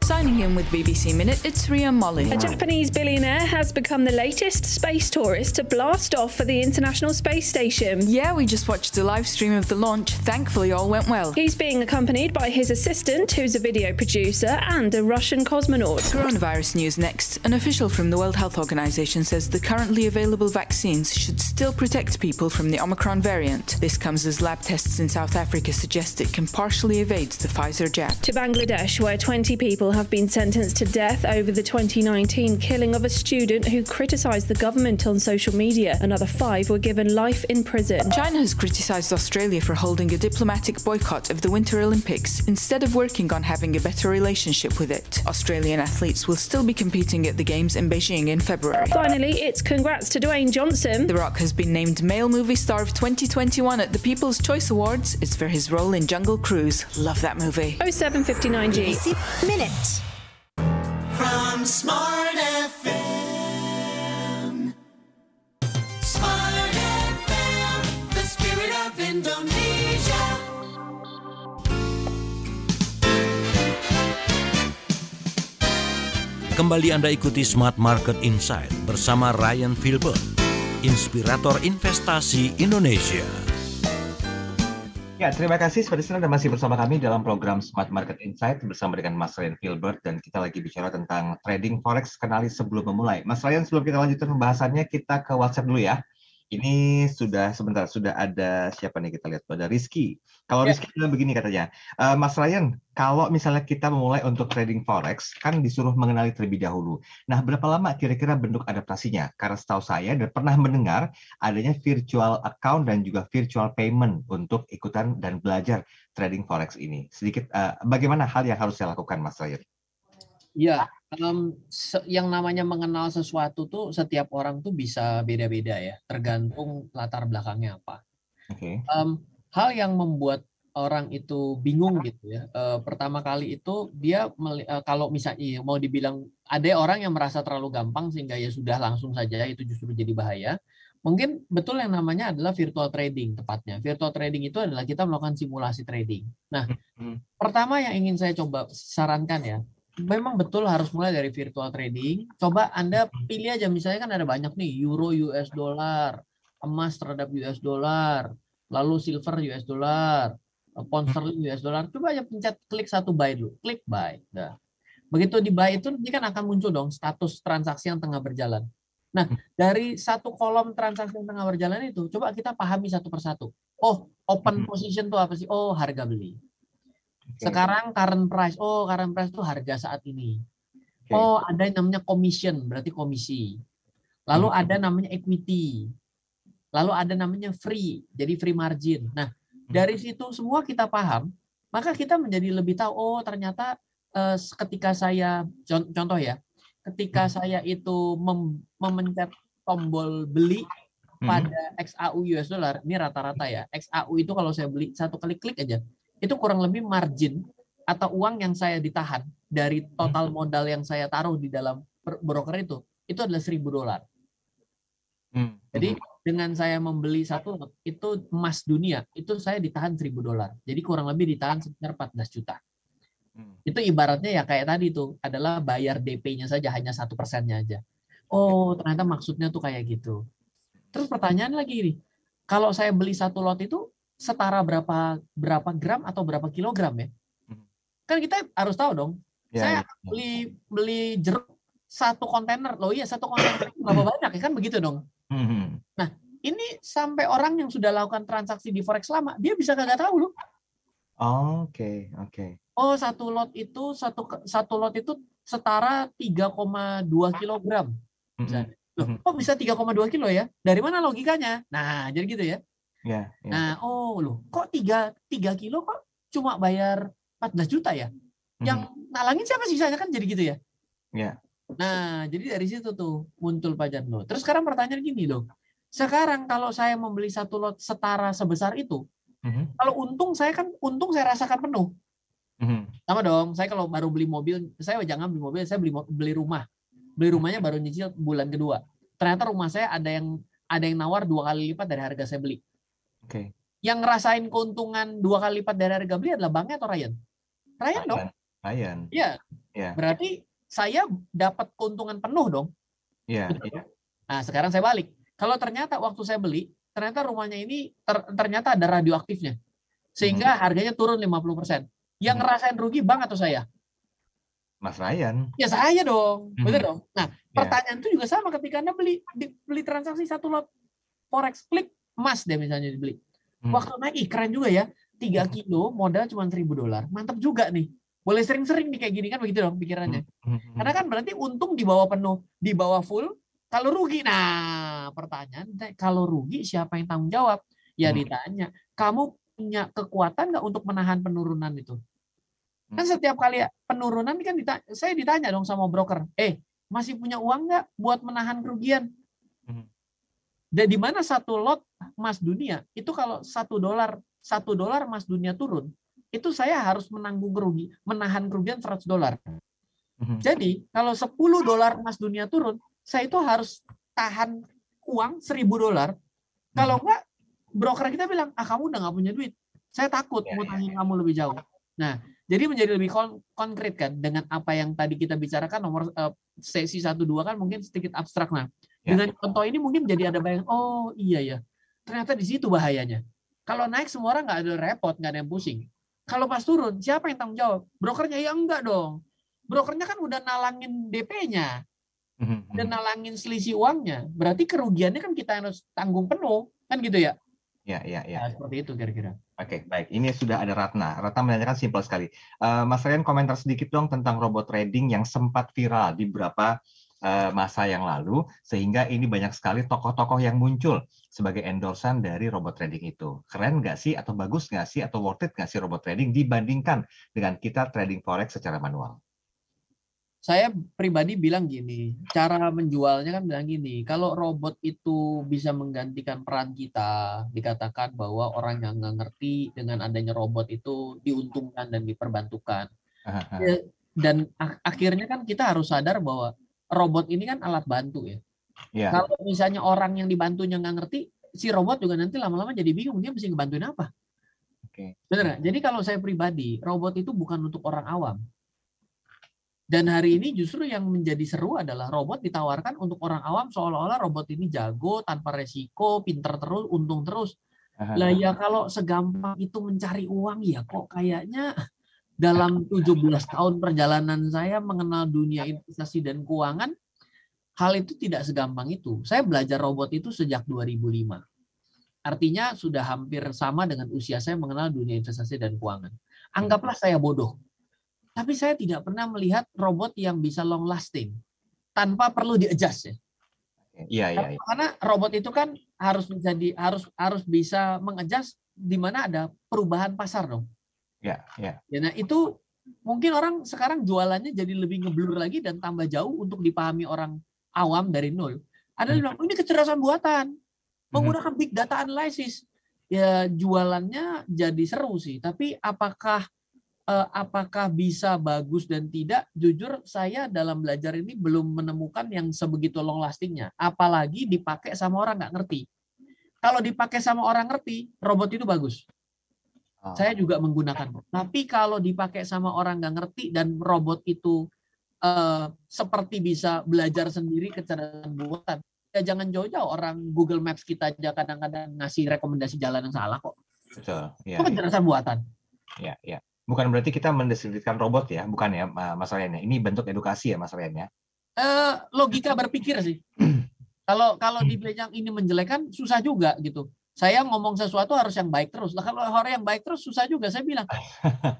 Speaker 13: Signing in with BBC Minute, it's Ria Molly.
Speaker 14: A Japanese billionaire has become the latest space tourist to blast off for the International Space Station.
Speaker 13: Yeah, we just watched a live stream of the launch. Thankfully, all went well.
Speaker 14: He's being accompanied by his assistant, who's a video producer, and a Russian cosmonaut.
Speaker 13: Coronavirus news next. An official from the World Health Organization says the currently available vaccines should still protect people from the Omicron variant. This comes as lab tests in South Africa suggest it can partially evade the Pfizer jab.
Speaker 14: To Bangladesh, where 20 people have been sentenced to death over the 2019 killing of a student who criticised the government on social media. Another 5 were given life in prison.
Speaker 13: China has criticised Australia for holding a diplomatic boycott of the Winter Olympics instead of working on having a better relationship with it. Australian athletes will still be competing at the Games in Beijing in February.
Speaker 14: Finally, it's congrats to Dwayne Johnson.
Speaker 13: The Rock has been named Male Movie Star of 2021 at the People's Choice Awards. It's for his role in Jungle Cruise. Love that movie.
Speaker 14: 0759G.
Speaker 12: BBC Minute.
Speaker 6: From Smart FM. Smart FM, the spirit of Indonesia.
Speaker 1: Kembali Anda ikuti Smart Market Insight bersama Ryan Filbert, inspirator investasi Indonesia.
Speaker 2: Ya, terima kasih Sobat Listener Anda masih bersama kami dalam program Smart Market Insight bersama dengan Mas Ryan Filbert dan kita lagi bicara tentang trading forex kenali sebelum memulai. Mas Ryan, sebelum kita lanjutkan pembahasannya, kita ke WhatsApp dulu ya. Ini sudah ada siapa nih, kita lihat. Ada Rizky. Kalau Rizky bilang begini katanya, Mas Ryan, kalau misalnya kita memulai untuk trading forex, kan disuruh mengenali terlebih dahulu. Nah, berapa lama kira-kira bentuk adaptasinya? Karena setahu saya dan pernah mendengar adanya virtual account dan juga virtual payment untuk ikutan dan belajar trading forex ini. Sedikit, bagaimana hal yang harus saya lakukan, Mas Ryan?
Speaker 3: Ya, yang namanya mengenal sesuatu tuh setiap orang tuh bisa beda-beda ya, tergantung latar belakangnya apa.
Speaker 2: Oke.
Speaker 3: Hal yang membuat orang itu bingung gitu ya. Pertama kali itu dia kalau misalnya mau dibilang ada orang yang merasa terlalu gampang sehingga ya sudah langsung saja, itu justru jadi bahaya. Mungkin betul yang namanya adalah virtual trading tepatnya. Virtual trading itu adalah kita melakukan simulasi trading. Nah, pertama yang ingin saya coba sarankan ya, memang betul harus mulai dari virtual trading. Coba Anda pilih aja, misalnya kan ada banyak nih, euro US dollar, emas terhadap US dollar, lalu silver US dollar, pound sterling US dollar. Coba aja pencet klik satu buy dulu, klik buy. Nah, begitu di buy itu nanti kan akan muncul dong status transaksi yang tengah berjalan. Nah, dari satu kolom transaksi yang tengah berjalan itu, coba kita pahami satu persatu. Oh, open position itu apa sih? Oh, harga beli. Sekarang current price, oh current price itu harga saat ini. Oh ada yang namanya commission, berarti komisi. Lalu ada namanya equity. Lalu ada namanya free, jadi free margin. Nah dari situ semua kita paham, maka kita menjadi lebih tahu, oh ternyata ketika saya, contoh ya, ketika saya itu memencet tombol beli pada XAU US dollar, ini rata-rata ya, XAU itu kalau saya beli satu kali klik aja, itu kurang lebih margin atau uang yang saya ditahan dari total modal yang saya taruh di dalam broker itu adalah $1.000. Jadi dengan saya membeli satu lot, itu emas dunia, itu saya ditahan $1.000. Jadi kurang lebih ditahan sekitar 14 juta. Itu ibaratnya ya kayak tadi tuh, adalah bayar DP-nya saja, hanya 1%-nya aja. Oh ternyata maksudnya tuh kayak gitu. Terus pertanyaan lagi nih, kalau saya beli satu lot itu setara berapa gram atau berapa kilogram ya? Kan kita harus tahu dong. Saya beli jeruk satu kontainer. Loh iya, satu kontainer berapa banyak ya, kan begitu dong. Nah, ini sampai orang yang sudah lakukan transaksi di forex lama, dia bisa kagak tahu loh.
Speaker 2: Oke.
Speaker 3: Oh, satu lot itu setara 3,2 kilogram. Misalnya. Loh, kok bisa 3,2 kilo ya? Dari mana logikanya? Nah, jadi gitu ya. Nah, oh loh, kok 3 kilo kok cuma bayar 14 juta ya? Yang nalangin siapa sisanya, kan jadi gitu ya? Nah, jadi dari situ tuh muncul Pak Janlo. Terus sekarang pertanyaan gini loh. Sekarang kalau saya membeli satu lot setara sebesar itu, kalau untung saya rasakan penuh. Sama dong, saya kalau baru beli mobil, saya jangan beli mobil, saya beli rumah. Beli rumahnya baru nyicil bulan kedua. Ternyata rumah saya ada yang nawar 2 kali lipat dari harga saya beli. Yang ngerasain keuntungan 2 kali lipat dari harga beli adalah banknya atau Ryan? Ryan dong.
Speaker 2: Ryan.
Speaker 3: Iya. Berarti saya dapat keuntungan penuh dong. Nah, sekarang saya balik. Kalau ternyata waktu saya beli, ternyata rumahnya ini ternyata ada radioaktifnya. Sehingga harganya turun 50%. Yang ngerasain rugi bank atau saya?
Speaker 2: Mas Ryan.
Speaker 3: Ya saya dong. Betul dong. Nah, pertanyaan itu juga sama ketika Anda beli transaksi satu lot forex, klik emas deh misalnya dibeli. Waktu naik, keren juga ya. 3 kilo modal cuma $1.000. Mantap juga nih. Boleh sering-sering nih kayak gini, kan begitu dong pikirannya. Karena kan berarti untung di bawah penuh, di bawah full. Kalau rugi, nah pertanyaan, kalau rugi siapa yang tanggung jawab? Ya ditanya, kamu punya kekuatan nggak untuk menahan penurunan itu? Kan setiap kali penurunan kan saya ditanya dong sama broker, masih punya uang nggak buat menahan kerugian? Dan di mana satu lot emas dunia itu kalau $1 emas dunia turun, itu saya harus menahan kerugian $100. Jadi kalau $10 emas dunia turun, saya itu harus tahan uang $1.000. Kalau enggak, broker kita bilang, kamu udah nggak punya duit. Saya takut ngutangin kamu lebih jauh. Nah, jadi menjadi lebih konkret kan dengan apa yang tadi kita bicarakan nomor sesi 1-2 kan mungkin sedikit abstrak. Nah, dengan contoh ini mungkin jadi ada bayangan, oh iya ya, ternyata di situ bahayanya. Kalau naik semua orang nggak ada repot, nggak ada yang pusing. Kalau pas turun, siapa yang tanggung jawab? Brokernya? Ya enggak dong. Brokernya kan udah nalangin DP-nya. dan nalangin selisih uangnya, berarti kerugiannya kan kita harus tanggung penuh, kan gitu ya?
Speaker 2: Ya.
Speaker 3: Nah, seperti itu kira-kira.
Speaker 2: Oke, baik. Ini sudah ada Ratna. Ratna menanyakan simpel sekali. Mas Ryan, komentar sedikit dong tentang robot trading yang sempat viral di beberapa masa yang lalu, sehingga ini banyak sekali tokoh-tokoh yang muncul sebagai endorsan dari robot trading itu. Keren nggak sih, atau bagus nggak sih, atau worth it nggak sih robot trading dibandingkan dengan kita trading forex secara manual?
Speaker 3: Saya pribadi bilang gini, cara menjualnya kan bilang gini, kalau robot itu bisa menggantikan peran kita, dikatakan bahwa orang yang nggak ngerti dengan adanya robot itu diuntungkan dan diperbantukan. Dan akhirnya kan kita harus sadar bahwa robot ini kan alat bantu ya. Kalau misalnya orang yang dibantunya nggak ngerti, si robot juga nanti lama-lama jadi bingung, dia mesti ngebantuin apa. Benar nggak? Jadi kalau saya pribadi, robot itu bukan untuk orang awam. Dan hari ini justru yang menjadi seru adalah robot ditawarkan untuk orang awam seolah-olah robot ini jago, tanpa resiko, pinter terus, untung terus. Lah ya kalau segampang itu mencari uang ya kok kayaknya dalam 17 tahun perjalanan saya mengenal dunia investasi dan keuangan, hal itu tidak segampang itu. Saya belajar robot itu sejak 2005. Artinya sudah hampir sama dengan usia saya mengenal dunia investasi dan keuangan. Anggaplah saya bodoh. Tapi saya tidak pernah melihat robot yang bisa long lasting tanpa perlu di-adjust ya.
Speaker 2: Iya.
Speaker 3: Karena robot itu kan harus bisa meng-adjust di mana ada perubahan pasar dong.
Speaker 2: Ya,
Speaker 3: nah itu mungkin orang sekarang jualannya jadi lebih ngeblur lagi dan tambah jauh untuk dipahami orang awam dari nol. Ada yang bilang, ini kecerdasan buatan, menggunakan big data analysis. Ya jualannya jadi seru sih, tapi apakah bisa bagus dan tidak? Jujur saya dalam belajar ini belum menemukan yang sebegitu long lastingnya. Apalagi dipakai sama orang nggak ngerti. Kalau dipakai sama orang ngerti, robot itu bagus. Saya juga menggunakan. Tapi kalau dipakai sama orang nggak ngerti dan robot itu seperti bisa belajar sendiri kecerdasan buatan, ya jangan jauh-jauh, orang Google Maps kita aja kadang-kadang ngasih rekomendasi jalan yang salah kok.
Speaker 2: Betul.
Speaker 3: Itu kecerdasan buatan.
Speaker 2: Ya. Bukan berarti kita mendiskreditkan robot ya, bukan ya Mas Ryan ya. Ini bentuk edukasi ya Mas Ryan ya.
Speaker 3: Logika berpikir sih. Kalau dibilang ini menjelekan susah juga gitu. Saya ngomong sesuatu harus yang baik terus. Lah kalau orang yang baik terus susah juga. Saya bilang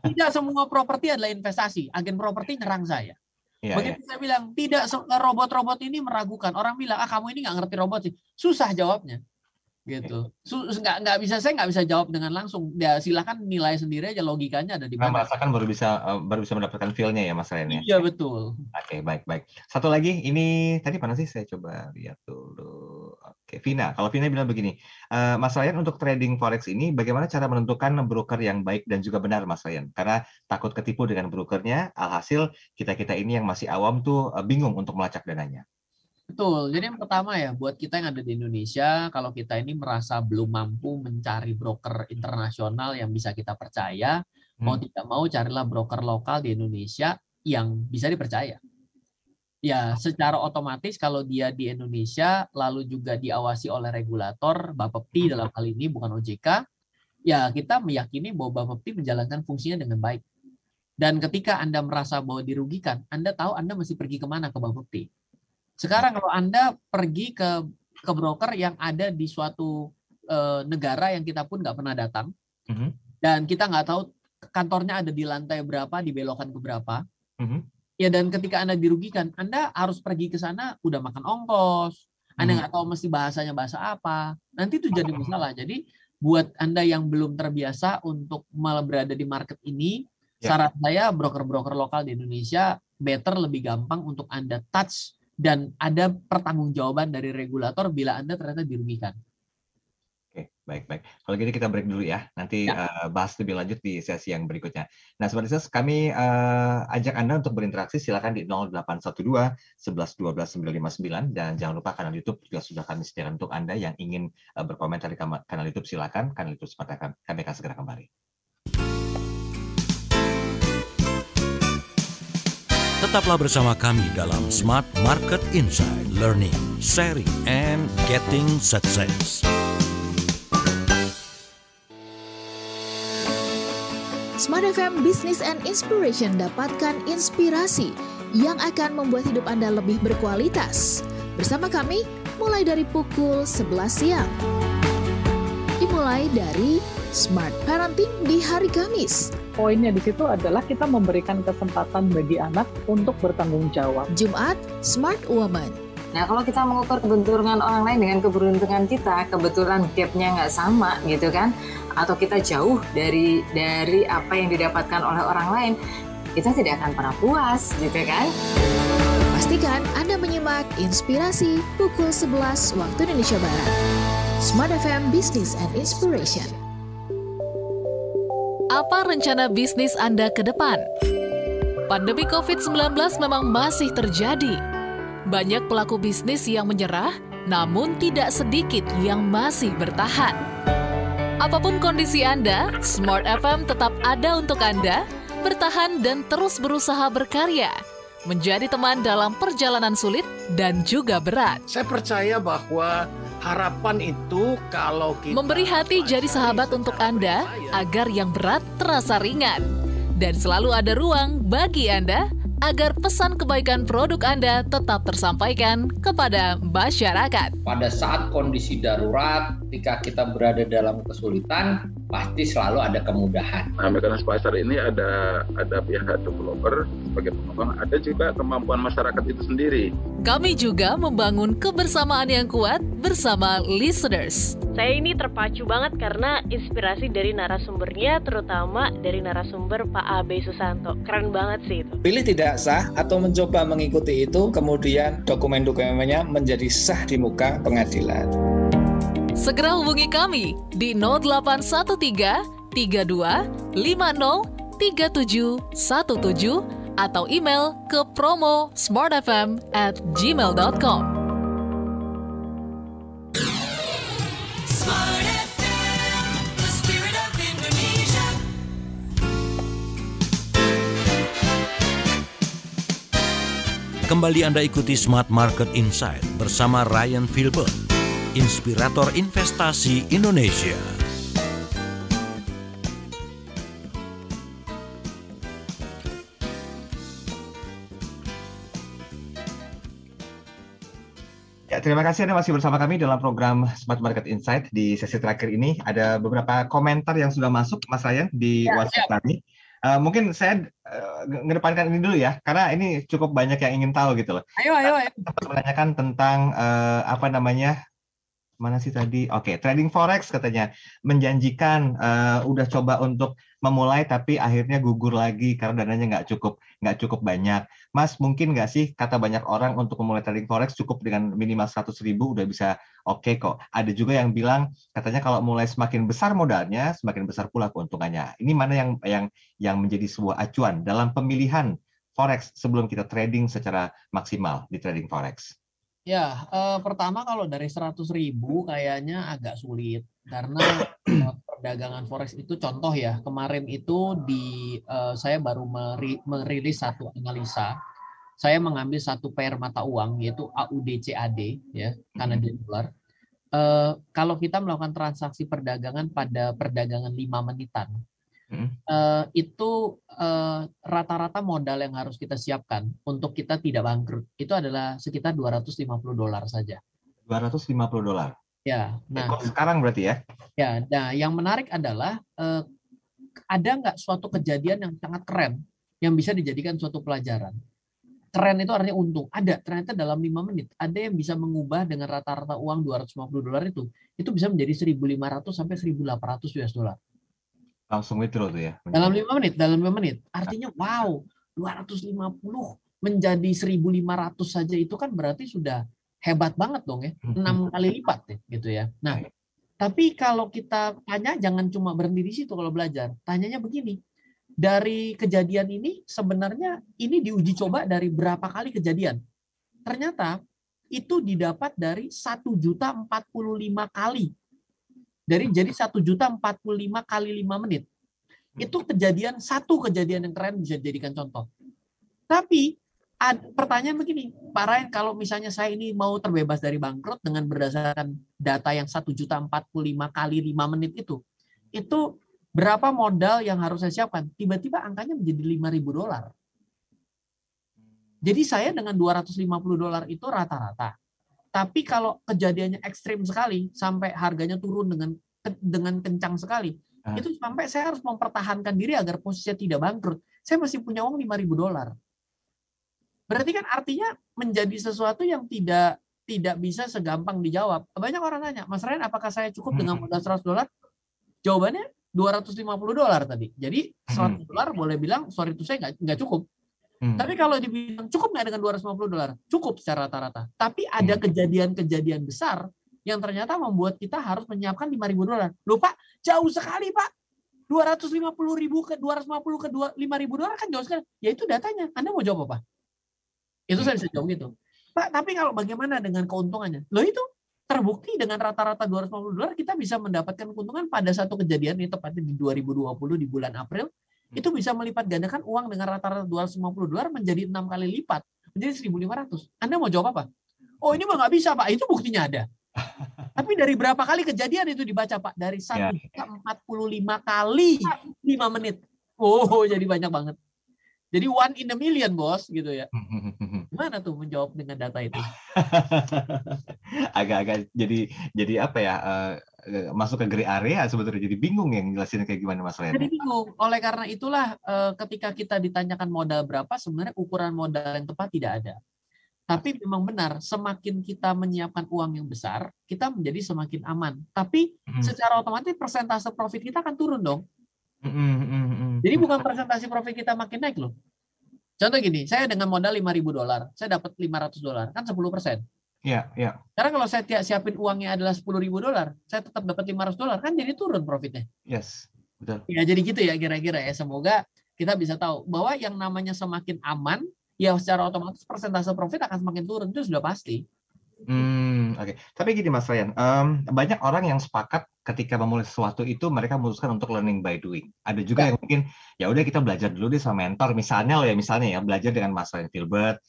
Speaker 3: tidak semua properti adalah investasi. Agen properti nyerang saya. Begitu saya bilang tidak, robot-robot ini meragukan. Orang bilang kamu ini nggak ngerti robot sih. Susah jawabnya. Gitu. Saya nggak bisa jawab dengan langsung. Ya silakan nilai sendiri aja, logikanya ada di mana.
Speaker 2: Merasakan baru bisa mendapatkan feel-nya ya Mas Ryan ya.
Speaker 3: Iya betul.
Speaker 2: Oke, baik. Satu lagi, ini tadi mana sih, saya coba lihat dulu. Oke, Vina. Kalau Vina bilang begini, Mas Ryan, untuk trading forex ini bagaimana cara menentukan broker yang baik dan juga benar Mas Ryan? Karena takut ketipu dengan brokernya, alhasil kita ini yang masih awam tuh bingung untuk melacak dananya.
Speaker 3: Betul. Jadi yang pertama ya, buat kita yang ada di Indonesia, kalau kita ini merasa belum mampu mencari broker internasional yang bisa kita percaya, mau tidak mau carilah broker lokal di Indonesia yang bisa dipercaya. Ya, secara otomatis kalau dia di Indonesia, lalu juga diawasi oleh regulator, Bapepti dalam hal ini bukan OJK, ya kita meyakini bahwa Bapepti menjalankan fungsinya dengan baik. Dan ketika Anda merasa bahwa dirugikan, Anda tahu Anda mesti pergi kemana ke Bapepti. Sekarang kalau Anda pergi ke broker yang ada di suatu negara yang kita pun nggak pernah datang, dan kita nggak tahu kantornya ada di lantai berapa, di belokan ke berapa, ya dan ketika Anda dirugikan, Anda harus pergi ke sana udah makan ongkos, Anda nggak tahu mesti bahasanya bahasa apa, nanti itu jadi masalah. Jadi buat Anda yang belum terbiasa untuk malah berada di market ini, saran saya broker-broker lokal di Indonesia better, lebih gampang untuk Anda touch dan ada pertanggungjawaban dari regulator bila Anda ternyata dirugikan.
Speaker 2: Oke, baik. Kalau gitu kita break dulu ya. Nanti bahas lebih lanjut di sesi yang berikutnya. Nah, Sobat Business, kami ajak Anda untuk berinteraksi. Silakan di 0812 11 12 959 dan jangan lupa kanal YouTube juga sudah kami sediakan untuk Anda yang ingin berkomentar di kanal YouTube. Silakan, kanal YouTube Smart. Kami akan segera kembali.
Speaker 1: Tetaplah bersama kami dalam Smart Market Insight, Learning, Sharing, and Getting Success.
Speaker 15: Smart FM Business and Inspiration, dapatkan inspirasi yang akan membuat hidup Anda lebih berkualitas. Bersama kami, mulai dari pukul 11 siang. Dimulai dari Smart Parenting di hari Kamis.
Speaker 16: Poinnya di situ adalah kita memberikan kesempatan bagi anak untuk bertanggung jawab.
Speaker 15: Jumat, Smart Woman.
Speaker 17: Nah, kalau kita mengukur keberuntungan orang lain dengan keberuntungan kita, kebetulan gap-nya nggak sama gitu kan, atau kita jauh dari apa yang didapatkan oleh orang lain, kita tidak akan pernah puas gitu kan.
Speaker 15: Pastikan Anda menyimak Inspirasi pukul 11 waktu Indonesia Barat. Smart FM Business and Inspiration.
Speaker 18: Apa rencana bisnis Anda ke depan? Pandemi COVID-19 memang masih terjadi. Banyak pelaku bisnis yang menyerah, namun tidak sedikit yang masih bertahan. Apapun kondisi Anda, Smart FM tetap ada untuk Anda, bertahan dan terus berusaha berkarya, menjadi teman dalam perjalanan sulit dan juga berat.
Speaker 19: Saya percaya bahwa harapan itu kalau kita
Speaker 18: memberi hati jadi sahabat untuk Anda agar yang berat terasa ringan. Dan selalu ada ruang bagi Anda agar pesan kebaikan produk Anda tetap tersampaikan kepada masyarakat.
Speaker 20: Pada saat kondisi darurat, ketika kita berada dalam kesulitan, pasti selalu ada kemudahan.
Speaker 21: Nah, mekanisme pasar ini ada pihak developer sebagai pengembang, ada juga kemampuan masyarakat itu sendiri.
Speaker 18: Kami juga membangun kebersamaan yang kuat bersama listeners.
Speaker 22: Saya ini terpacu banget karena inspirasi dari narasumbernya, terutama dari narasumber Pak Abe Susanto. Keren banget sih itu.
Speaker 23: Pilih tidak sah atau mencoba mengikuti itu, kemudian dokumen-dokumennya menjadi sah di muka pengadilan.
Speaker 18: Segera hubungi kami di 0813 32 50 3717 atau email ke promo@smartfm@gmail.com.
Speaker 6: Smart FM, the spirit of Indonesia.
Speaker 1: Kembali Anda ikuti Smart Market Insight bersama Ryan Filbert, inspirator investasi Indonesia.
Speaker 2: Ya, terima kasih Anda masih bersama kami dalam program Smart Market Insight. Di sesi terakhir ini ada beberapa komentar yang sudah masuk, Mas Ryan, di WhatsApp kami. Mungkin saya ngedepankan ini dulu ya, karena ini cukup banyak yang ingin tahu gitu loh.
Speaker 3: Ayo.
Speaker 2: Menanyakan tentang mana sih tadi? Oke, trading forex katanya menjanjikan udah coba untuk memulai tapi akhirnya gugur lagi karena dananya nggak cukup banyak. Mas, mungkin nggak sih kata banyak orang untuk memulai trading forex cukup dengan minimal 100.000 udah bisa oke kok. Ada juga yang bilang katanya kalau mulai semakin besar modalnya, semakin besar pula keuntungannya. Ini mana yang menjadi sebuah acuan dalam pemilihan forex sebelum kita trading secara maksimal di trading forex?
Speaker 3: Ya, pertama kalau dari 100.000 kayaknya agak sulit karena perdagangan forex itu contoh ya, kemarin itu saya baru merilis satu analisa. Saya mengambil satu pair mata uang yaitu AUD CAD ya, Canadian dollar. Kalau kita melakukan transaksi perdagangan pada perdagangan 5 menitan, itu rata-rata modal yang harus kita siapkan untuk kita tidak bangkrut itu adalah sekitar $250 saja.
Speaker 2: $250.
Speaker 3: Ya, nah
Speaker 2: sekarang berarti ya?
Speaker 3: Ya, nah yang menarik adalah ada nggak suatu kejadian yang sangat keren yang bisa dijadikan suatu pelajaran. Keren itu artinya untung. Ada, ternyata dalam 5 menit ada yang bisa mengubah dengan rata-rata uang $250 itu bisa menjadi 1.500 sampai 1.800 US dollar.
Speaker 2: Langsung withdraw tuh ya?
Speaker 3: Dalam 5 menit. Artinya wow, 250 menjadi 1.500 saja itu kan berarti sudah hebat banget dong ya. 6 kali lipat ya, gitu ya. Nah, tapi kalau kita tanya jangan cuma berhenti di situ kalau belajar. Tanyanya begini, dari kejadian ini sebenarnya ini diuji coba dari berapa kali kejadian? Ternyata itu didapat dari 1.045 kali. Jadi 1.045 kali 5 menit. Itu satu kejadian yang keren bisa dijadikan contoh. Tapi pertanyaan begini, Pak Ryan, kalau misalnya saya ini mau terbebas dari bangkrut dengan berdasarkan data yang 1.045 kali 5 menit itu berapa modal yang harus saya siapkan? Tiba-tiba angkanya menjadi $5.000. Jadi saya dengan $250 itu rata-rata. Tapi kalau kejadiannya ekstrim sekali sampai harganya turun dengan kencang sekali, itu sampai saya harus mempertahankan diri agar posisinya tidak bangkrut. Saya masih punya uang $5.000. Berarti kan artinya menjadi sesuatu yang tidak bisa segampang dijawab. Banyak orang nanya, Mas Ryan, apakah saya cukup dengan modal $100? Jawabannya $250 tadi. Jadi $100 boleh bilang, sorry itu saya nggak cukup. Tapi kalau dibilang cukup nggak dengan $250? Cukup secara rata-rata. Tapi ada kejadian-kejadian besar yang ternyata membuat kita harus menyiapkan $5.000. Loh Pak, jauh sekali Pak. 250.000 ke 250 ke $5.000 kan jauh sekali. Ya itu datanya. Anda mau jawab apa? Itu saya bisa jawab gitu. Pak, tapi kalau bagaimana dengan keuntungannya? Loh itu terbukti dengan rata-rata $250 kita bisa mendapatkan keuntungan pada satu kejadian, ini tepatnya di 2020 di bulan April. Itu bisa melipat gandakan uang dengan rata-rata $250 menjadi 6 kali lipat, menjadi 1.500. Anda mau jawab apa? Oh ini mah nggak bisa Pak, itu buktinya ada. Tapi dari berapa kali kejadian itu dibaca Pak? Dari 1.045 kali 5 menit. Oh jadi banyak banget. Jadi 1 in a million bos gitu ya. Gimana tuh menjawab dengan data itu?
Speaker 2: Agak-agak jadi apa ya? Masuk ke gray area sebetulnya, jadi bingung yang jelasin kayak gimana Mas Ryan.
Speaker 3: Jadi bingung. Oleh karena itulah ketika kita ditanyakan modal berapa, sebenarnya ukuran modal yang tepat tidak ada. Tapi memang benar, semakin kita menyiapkan uang yang besar, kita menjadi semakin aman. Tapi secara otomatis persentase profit kita akan turun dong. Jadi bukan persentase profit kita makin naik loh. Contoh gini, saya dengan modal $5.000, saya dapat $500, kan 10%.
Speaker 2: Iya.
Speaker 3: Karena kalau saya siapin uangnya adalah $10.000, saya tetap dapat $500, kan jadi turun profitnya.
Speaker 2: Yes, betul.
Speaker 3: Ya jadi gitu ya kira-kira ya. Semoga kita bisa tahu bahwa yang namanya semakin aman, ya secara otomatis persentase profit akan semakin turun, itu sudah pasti.
Speaker 2: Oke. Tapi gini Mas Ryan, banyak orang yang sepakat ketika memulai sesuatu itu mereka memutuskan untuk learning by doing. Ada juga yang mungkin ya udah kita belajar dulu deh sama mentor, misalnya belajar dengan Mas Ryan Filbert,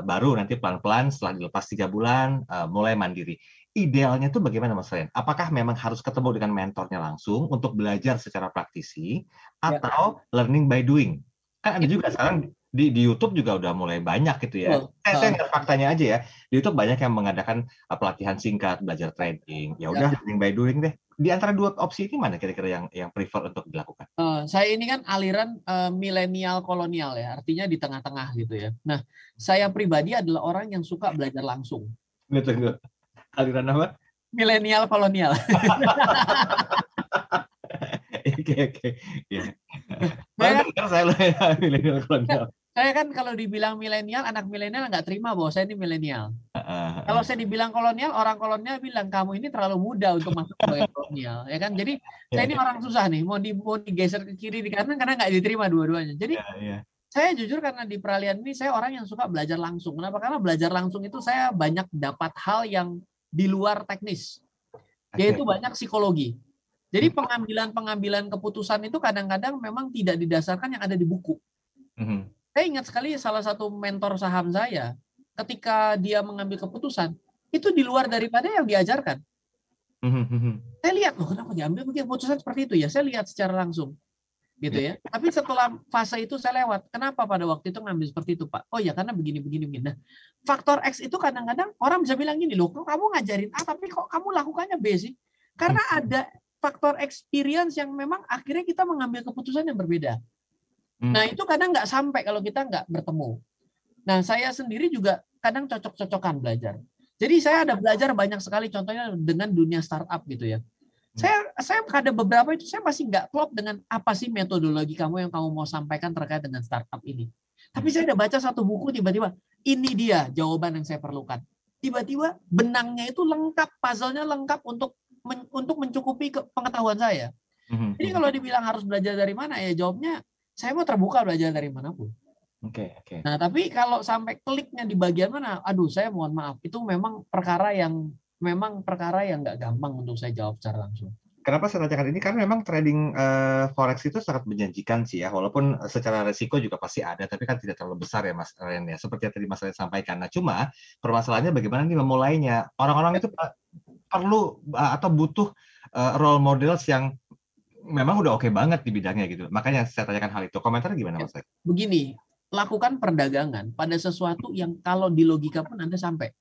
Speaker 2: baru nanti pelan-pelan setelah dilepas 3 bulan mulai mandiri. Idealnya tuh bagaimana Mas Ryan? Apakah memang harus ketemu dengan mentornya langsung untuk belajar secara praktisi atau learning by doing? Kan ada juga sekarang di YouTube juga udah mulai banyak gitu ya. Saya nggak faktanya aja ya. Di YouTube banyak yang mengadakan pelatihan singkat, belajar trading. Ya udah learning by doing deh. Di antara dua opsi ini mana kira-kira yang prefer untuk dilakukan?
Speaker 3: Saya ini kan aliran milenial kolonial ya, artinya di tengah-tengah gitu ya. Nah, saya pribadi adalah orang yang suka belajar langsung.
Speaker 2: Betul. Aliran apa?
Speaker 3: Milenial kolonial.
Speaker 2: Oke. Ya. Saya milenial kolonial.
Speaker 3: Saya kan kalau dibilang milenial, anak milenial nggak terima bahwa saya ini milenial. Kalau saya dibilang kolonial, orang kolonial bilang kamu ini terlalu muda untuk masuk sebagai kolonial, ya kan? Jadi saya ini orang susah nih, mau digeser ke kiri di kanan karena nggak diterima dua-duanya. Jadi saya jujur karena di peralihan ini saya orang yang suka belajar langsung. Kenapa? Karena belajar langsung itu saya banyak dapat hal yang di luar teknis, yaitu banyak psikologi. Jadi pengambilan keputusan itu kadang-kadang memang tidak didasarkan yang ada di buku. Saya ingat sekali salah satu mentor saham saya, ketika dia mengambil keputusan, itu di luar daripada yang diajarkan. Saya lihat, loh kenapa diambil keputusan seperti itu ya? Saya lihat secara langsung. Gitu ya. Tapi setelah fase itu saya lewat. Kenapa pada waktu itu ngambil seperti itu, Pak? Oh ya, karena begini. Nah, faktor X itu kadang-kadang orang bisa bilang gini, loh kamu ngajarin A, tapi kok kamu lakukannya B sih? Karena ada faktor experience yang memang akhirnya kita mengambil keputusan yang berbeda. Nah itu kadang nggak sampai kalau kita nggak bertemu. Nah saya sendiri juga kadang cocok-cocokan belajar. Jadi saya ada belajar banyak sekali contohnya dengan dunia startup gitu ya. Saya ada beberapa itu saya masih nggak klop dengan apa sih metodologi kamu yang kamu mau sampaikan terkait dengan startup ini. Tapi saya udah baca satu buku tiba-tiba ini dia jawaban yang saya perlukan. Tiba-tiba benangnya itu lengkap, puzzle-nya lengkap untuk mencukupi pengetahuan saya. Jadi kalau dibilang harus belajar dari mana ya jawabnya saya mau terbuka belajar dari manapun.
Speaker 2: Oke.
Speaker 3: Nah, tapi kalau sampai kliknya di bagian mana, aduh saya mohon maaf, itu memang perkara yang nggak gampang untuk saya jawab secara langsung.
Speaker 2: Kenapa saya tanyakan ini? Karena memang trading forex itu sangat menjanjikan sih ya, walaupun secara resiko juga pasti ada, tapi kan tidak terlalu besar ya Mas Ryan ya, seperti yang tadi Mas Ryan sampaikan. Nah, cuma permasalahannya bagaimana nih memulainya? Orang-orang itu perlu atau butuh role models yang memang udah oke banget di bidangnya gitu. Makanya saya tanyakan hal itu. Komentarnya gimana Mas?
Speaker 3: Begini, lakukan perdagangan pada sesuatu yang kalau di logika pun Anda sampai.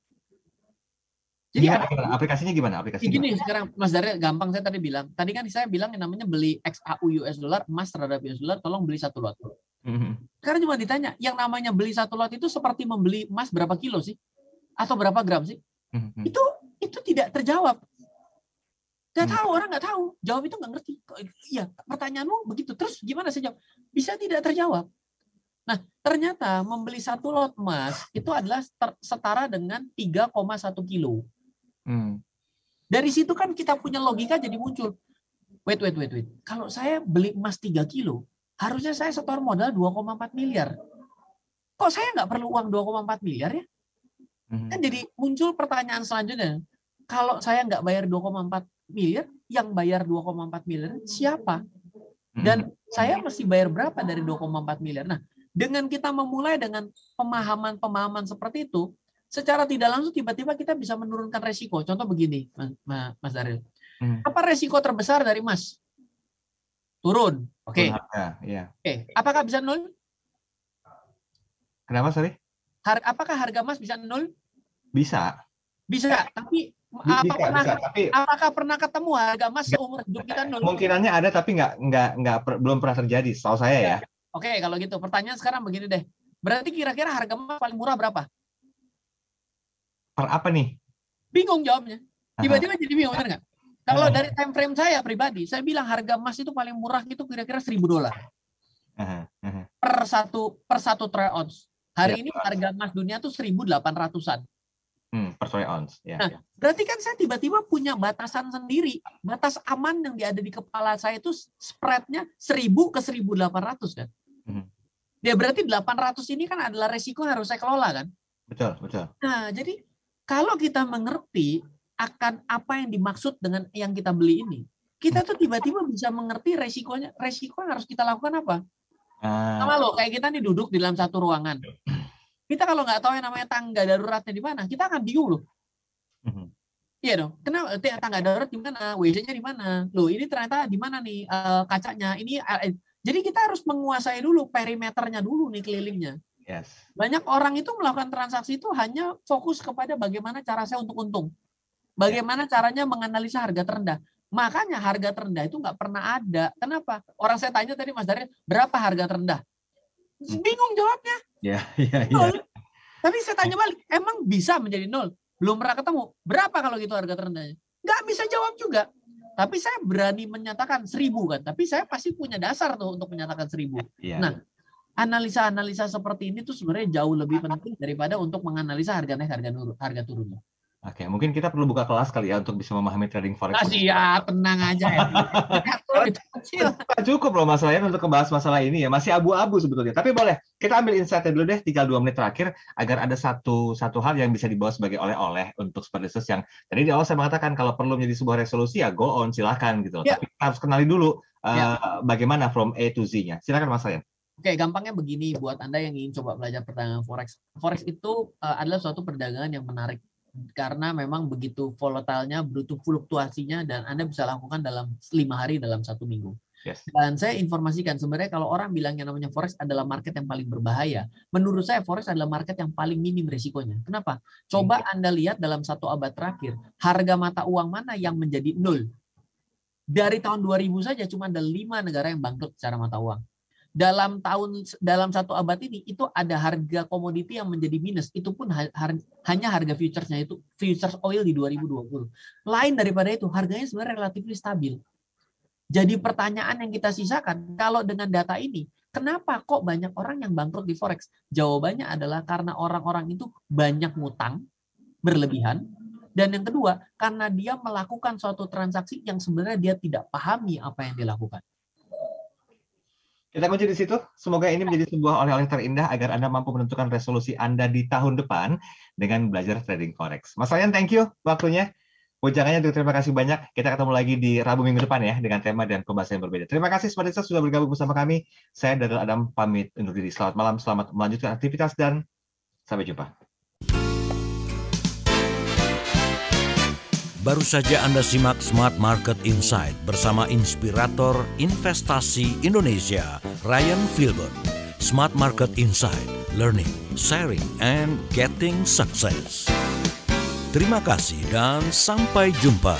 Speaker 3: Jadi
Speaker 2: aplikasinya gimana?
Speaker 3: Gini sekarang Mas Daryl, gampang saya tadi bilang. Tadi kan saya bilang yang namanya beli XAU US dollar, emas terhadap US dollar, tolong beli 1 lot. Sekarang cuma ditanya, yang namanya beli 1 lot itu seperti membeli emas berapa kilo sih? Atau berapa gram sih? Itu tidak terjawab. Nggak tahu, orang nggak tahu. Jawab itu nggak ngerti. Iya, pertanyaanmu begitu. Terus gimana saya jawab? Bisa tidak terjawab. Nah, ternyata membeli 1 lot emas itu adalah setara dengan 3,1 kilo. Dari situ kan kita punya logika jadi muncul. Wait. Kalau saya beli emas 3 kilo, harusnya saya setor modal 2,4 miliar. Kok saya nggak perlu uang 2,4 miliar ya? Kan jadi muncul pertanyaan selanjutnya. Kalau saya nggak bayar 2,4 miliar, yang bayar 2,4 miliar siapa? Dan saya mesti bayar berapa dari 2,4 miliar? Nah, dengan kita memulai dengan pemahaman seperti itu, secara tidak langsung tiba-tiba kita bisa menurunkan resiko. Contoh begini, Mas Daryl. Apa resiko terbesar dari emas? Turun. Oke. Oke. Apakah bisa 0?
Speaker 2: Kenapa, sorry?
Speaker 3: Apakah harga emas bisa 0?
Speaker 2: Bisa.
Speaker 3: Tapi apakah pernah ketemu harga emas seumur hidup kita 0?
Speaker 2: Kemungkinannya ada, tapi belum pernah terjadi, setahu saya ya.
Speaker 3: Oke, kalau gitu pertanyaan sekarang begini deh. Berarti kira-kira harga emas paling murah berapa?
Speaker 2: Per apa nih?
Speaker 3: Bingung jawabnya. Tiba-tiba jadi bingung, benar nggak? Kalau dari time frame saya pribadi, saya bilang harga emas itu paling murah itu kira-kira $1.000 per satu troy ounce. Hari ini harga emas dunia tuh 1.800-an.
Speaker 2: Per troy ounce.
Speaker 3: Nah, berarti kan saya tiba-tiba punya batasan sendiri. Batas aman yang ada di kepala saya itu spreadnya 1.000 ke 1.800 kan. Ya berarti 800 ini kan adalah resiko yang harus saya kelola kan.
Speaker 2: Betul.
Speaker 3: Nah, jadi kalau kita mengerti akan apa yang dimaksud dengan yang kita beli ini, kita tuh tiba-tiba bisa mengerti resiko yang harus kita lakukan apa. Sama loh, kayak kita nih duduk di dalam satu ruangan. Kita kalau nggak tahu yang namanya tangga daruratnya di mana, kita akan bingung loh. Iya dong. Kenapa tangga darurat di mana? WC-nya di mana? Loh, ini ternyata di mana nih kacanya? Jadi kita harus menguasai dulu perimeternya dulu nih kelilingnya.
Speaker 2: Yes.
Speaker 3: Banyak orang itu melakukan transaksi itu hanya fokus kepada bagaimana cara saya untuk untung. Bagaimana caranya menganalisa harga terendah. Makanya harga terendah itu nggak pernah ada. Kenapa? Orang saya tanya tadi Mas Daryl, berapa harga terendah? Bingung jawabnya.
Speaker 2: Iya.
Speaker 3: Tapi saya tanya balik, emang bisa menjadi 0? Belum pernah ketemu. Berapa kalau gitu harga terendahnya? Nggak bisa jawab juga. Tapi saya berani menyatakan 1.000 kan. Tapi saya pasti punya dasar tuh untuk menyatakan 1.000. Nah, analisa-analisa seperti ini tuh sebenarnya jauh lebih penting daripada untuk menganalisa harga naik, harga turunnya.
Speaker 2: Oke, mungkin kita perlu buka kelas kali ya untuk bisa memahami trading forex.
Speaker 3: Siap, tenang aja ya.
Speaker 2: Cukup loh masalahnya untuk membahas masalah ini ya. Masih abu-abu sebetulnya. Tapi boleh, kita ambil insight dulu deh, tinggal 2 menit terakhir agar ada satu hal yang bisa dibawa sebagai oleh-oleh untuk Smart Business yang tadi di awal saya mengatakan kalau perlu menjadi sebuah resolusi ya go on, silahkan gitu loh. Tapi kita harus kenali dulu bagaimana from A to Z-nya. Silakan Mas Ryan.
Speaker 3: Oke, gampangnya begini buat Anda yang ingin coba belajar perdagangan forex. Forex itu adalah suatu perdagangan yang menarik karena memang begitu volatilnya, begitu fluktuasinya, dan Anda bisa lakukan dalam 5 hari dalam 1 minggu.
Speaker 2: Yes.
Speaker 3: Dan saya informasikan sebenarnya kalau orang bilang yang namanya forex adalah market yang paling berbahaya, menurut saya forex adalah market yang paling minim risikonya. Kenapa? Coba Anda lihat dalam 1 abad terakhir, harga mata uang mana yang menjadi 0? Dari tahun 2000 saja cuma ada 5 negara yang bangkrut secara mata uang. Dalam 1 abad ini itu ada harga komoditi yang menjadi minus, itu pun hanya harga futuresnya, itu futures oil di 2020. Lain daripada itu harganya sebenarnya relatif stabil. Jadi pertanyaan yang kita sisakan, kalau dengan data ini kenapa kok banyak orang yang bangkrut di forex? Jawabannya adalah karena orang-orang itu banyak ngutang berlebihan, dan yang kedua karena dia melakukan suatu transaksi yang sebenarnya dia tidak pahami apa yang dilakukan.
Speaker 2: Kita kunci di situ. Semoga ini menjadi sebuah oleh-oleh terindah agar Anda mampu menentukan resolusi Anda di tahun depan dengan belajar trading forex. Mas Ryan, thank you waktunya. Ujangannya terima kasih banyak. Kita ketemu lagi di Rabu minggu depan ya dengan tema dan pembahasan yang berbeda. Terima kasih Smart Business sudah bergabung bersama kami. Saya Daryl Adam pamit undur diri. Selamat malam, selamat melanjutkan aktivitas dan sampai jumpa.
Speaker 1: Baru saja Anda simak Smart Market Insight bersama inspirator investasi Indonesia, Ryan Filbert. Smart Market Insight, Learning, Sharing, and Getting Success. Terima kasih dan sampai jumpa.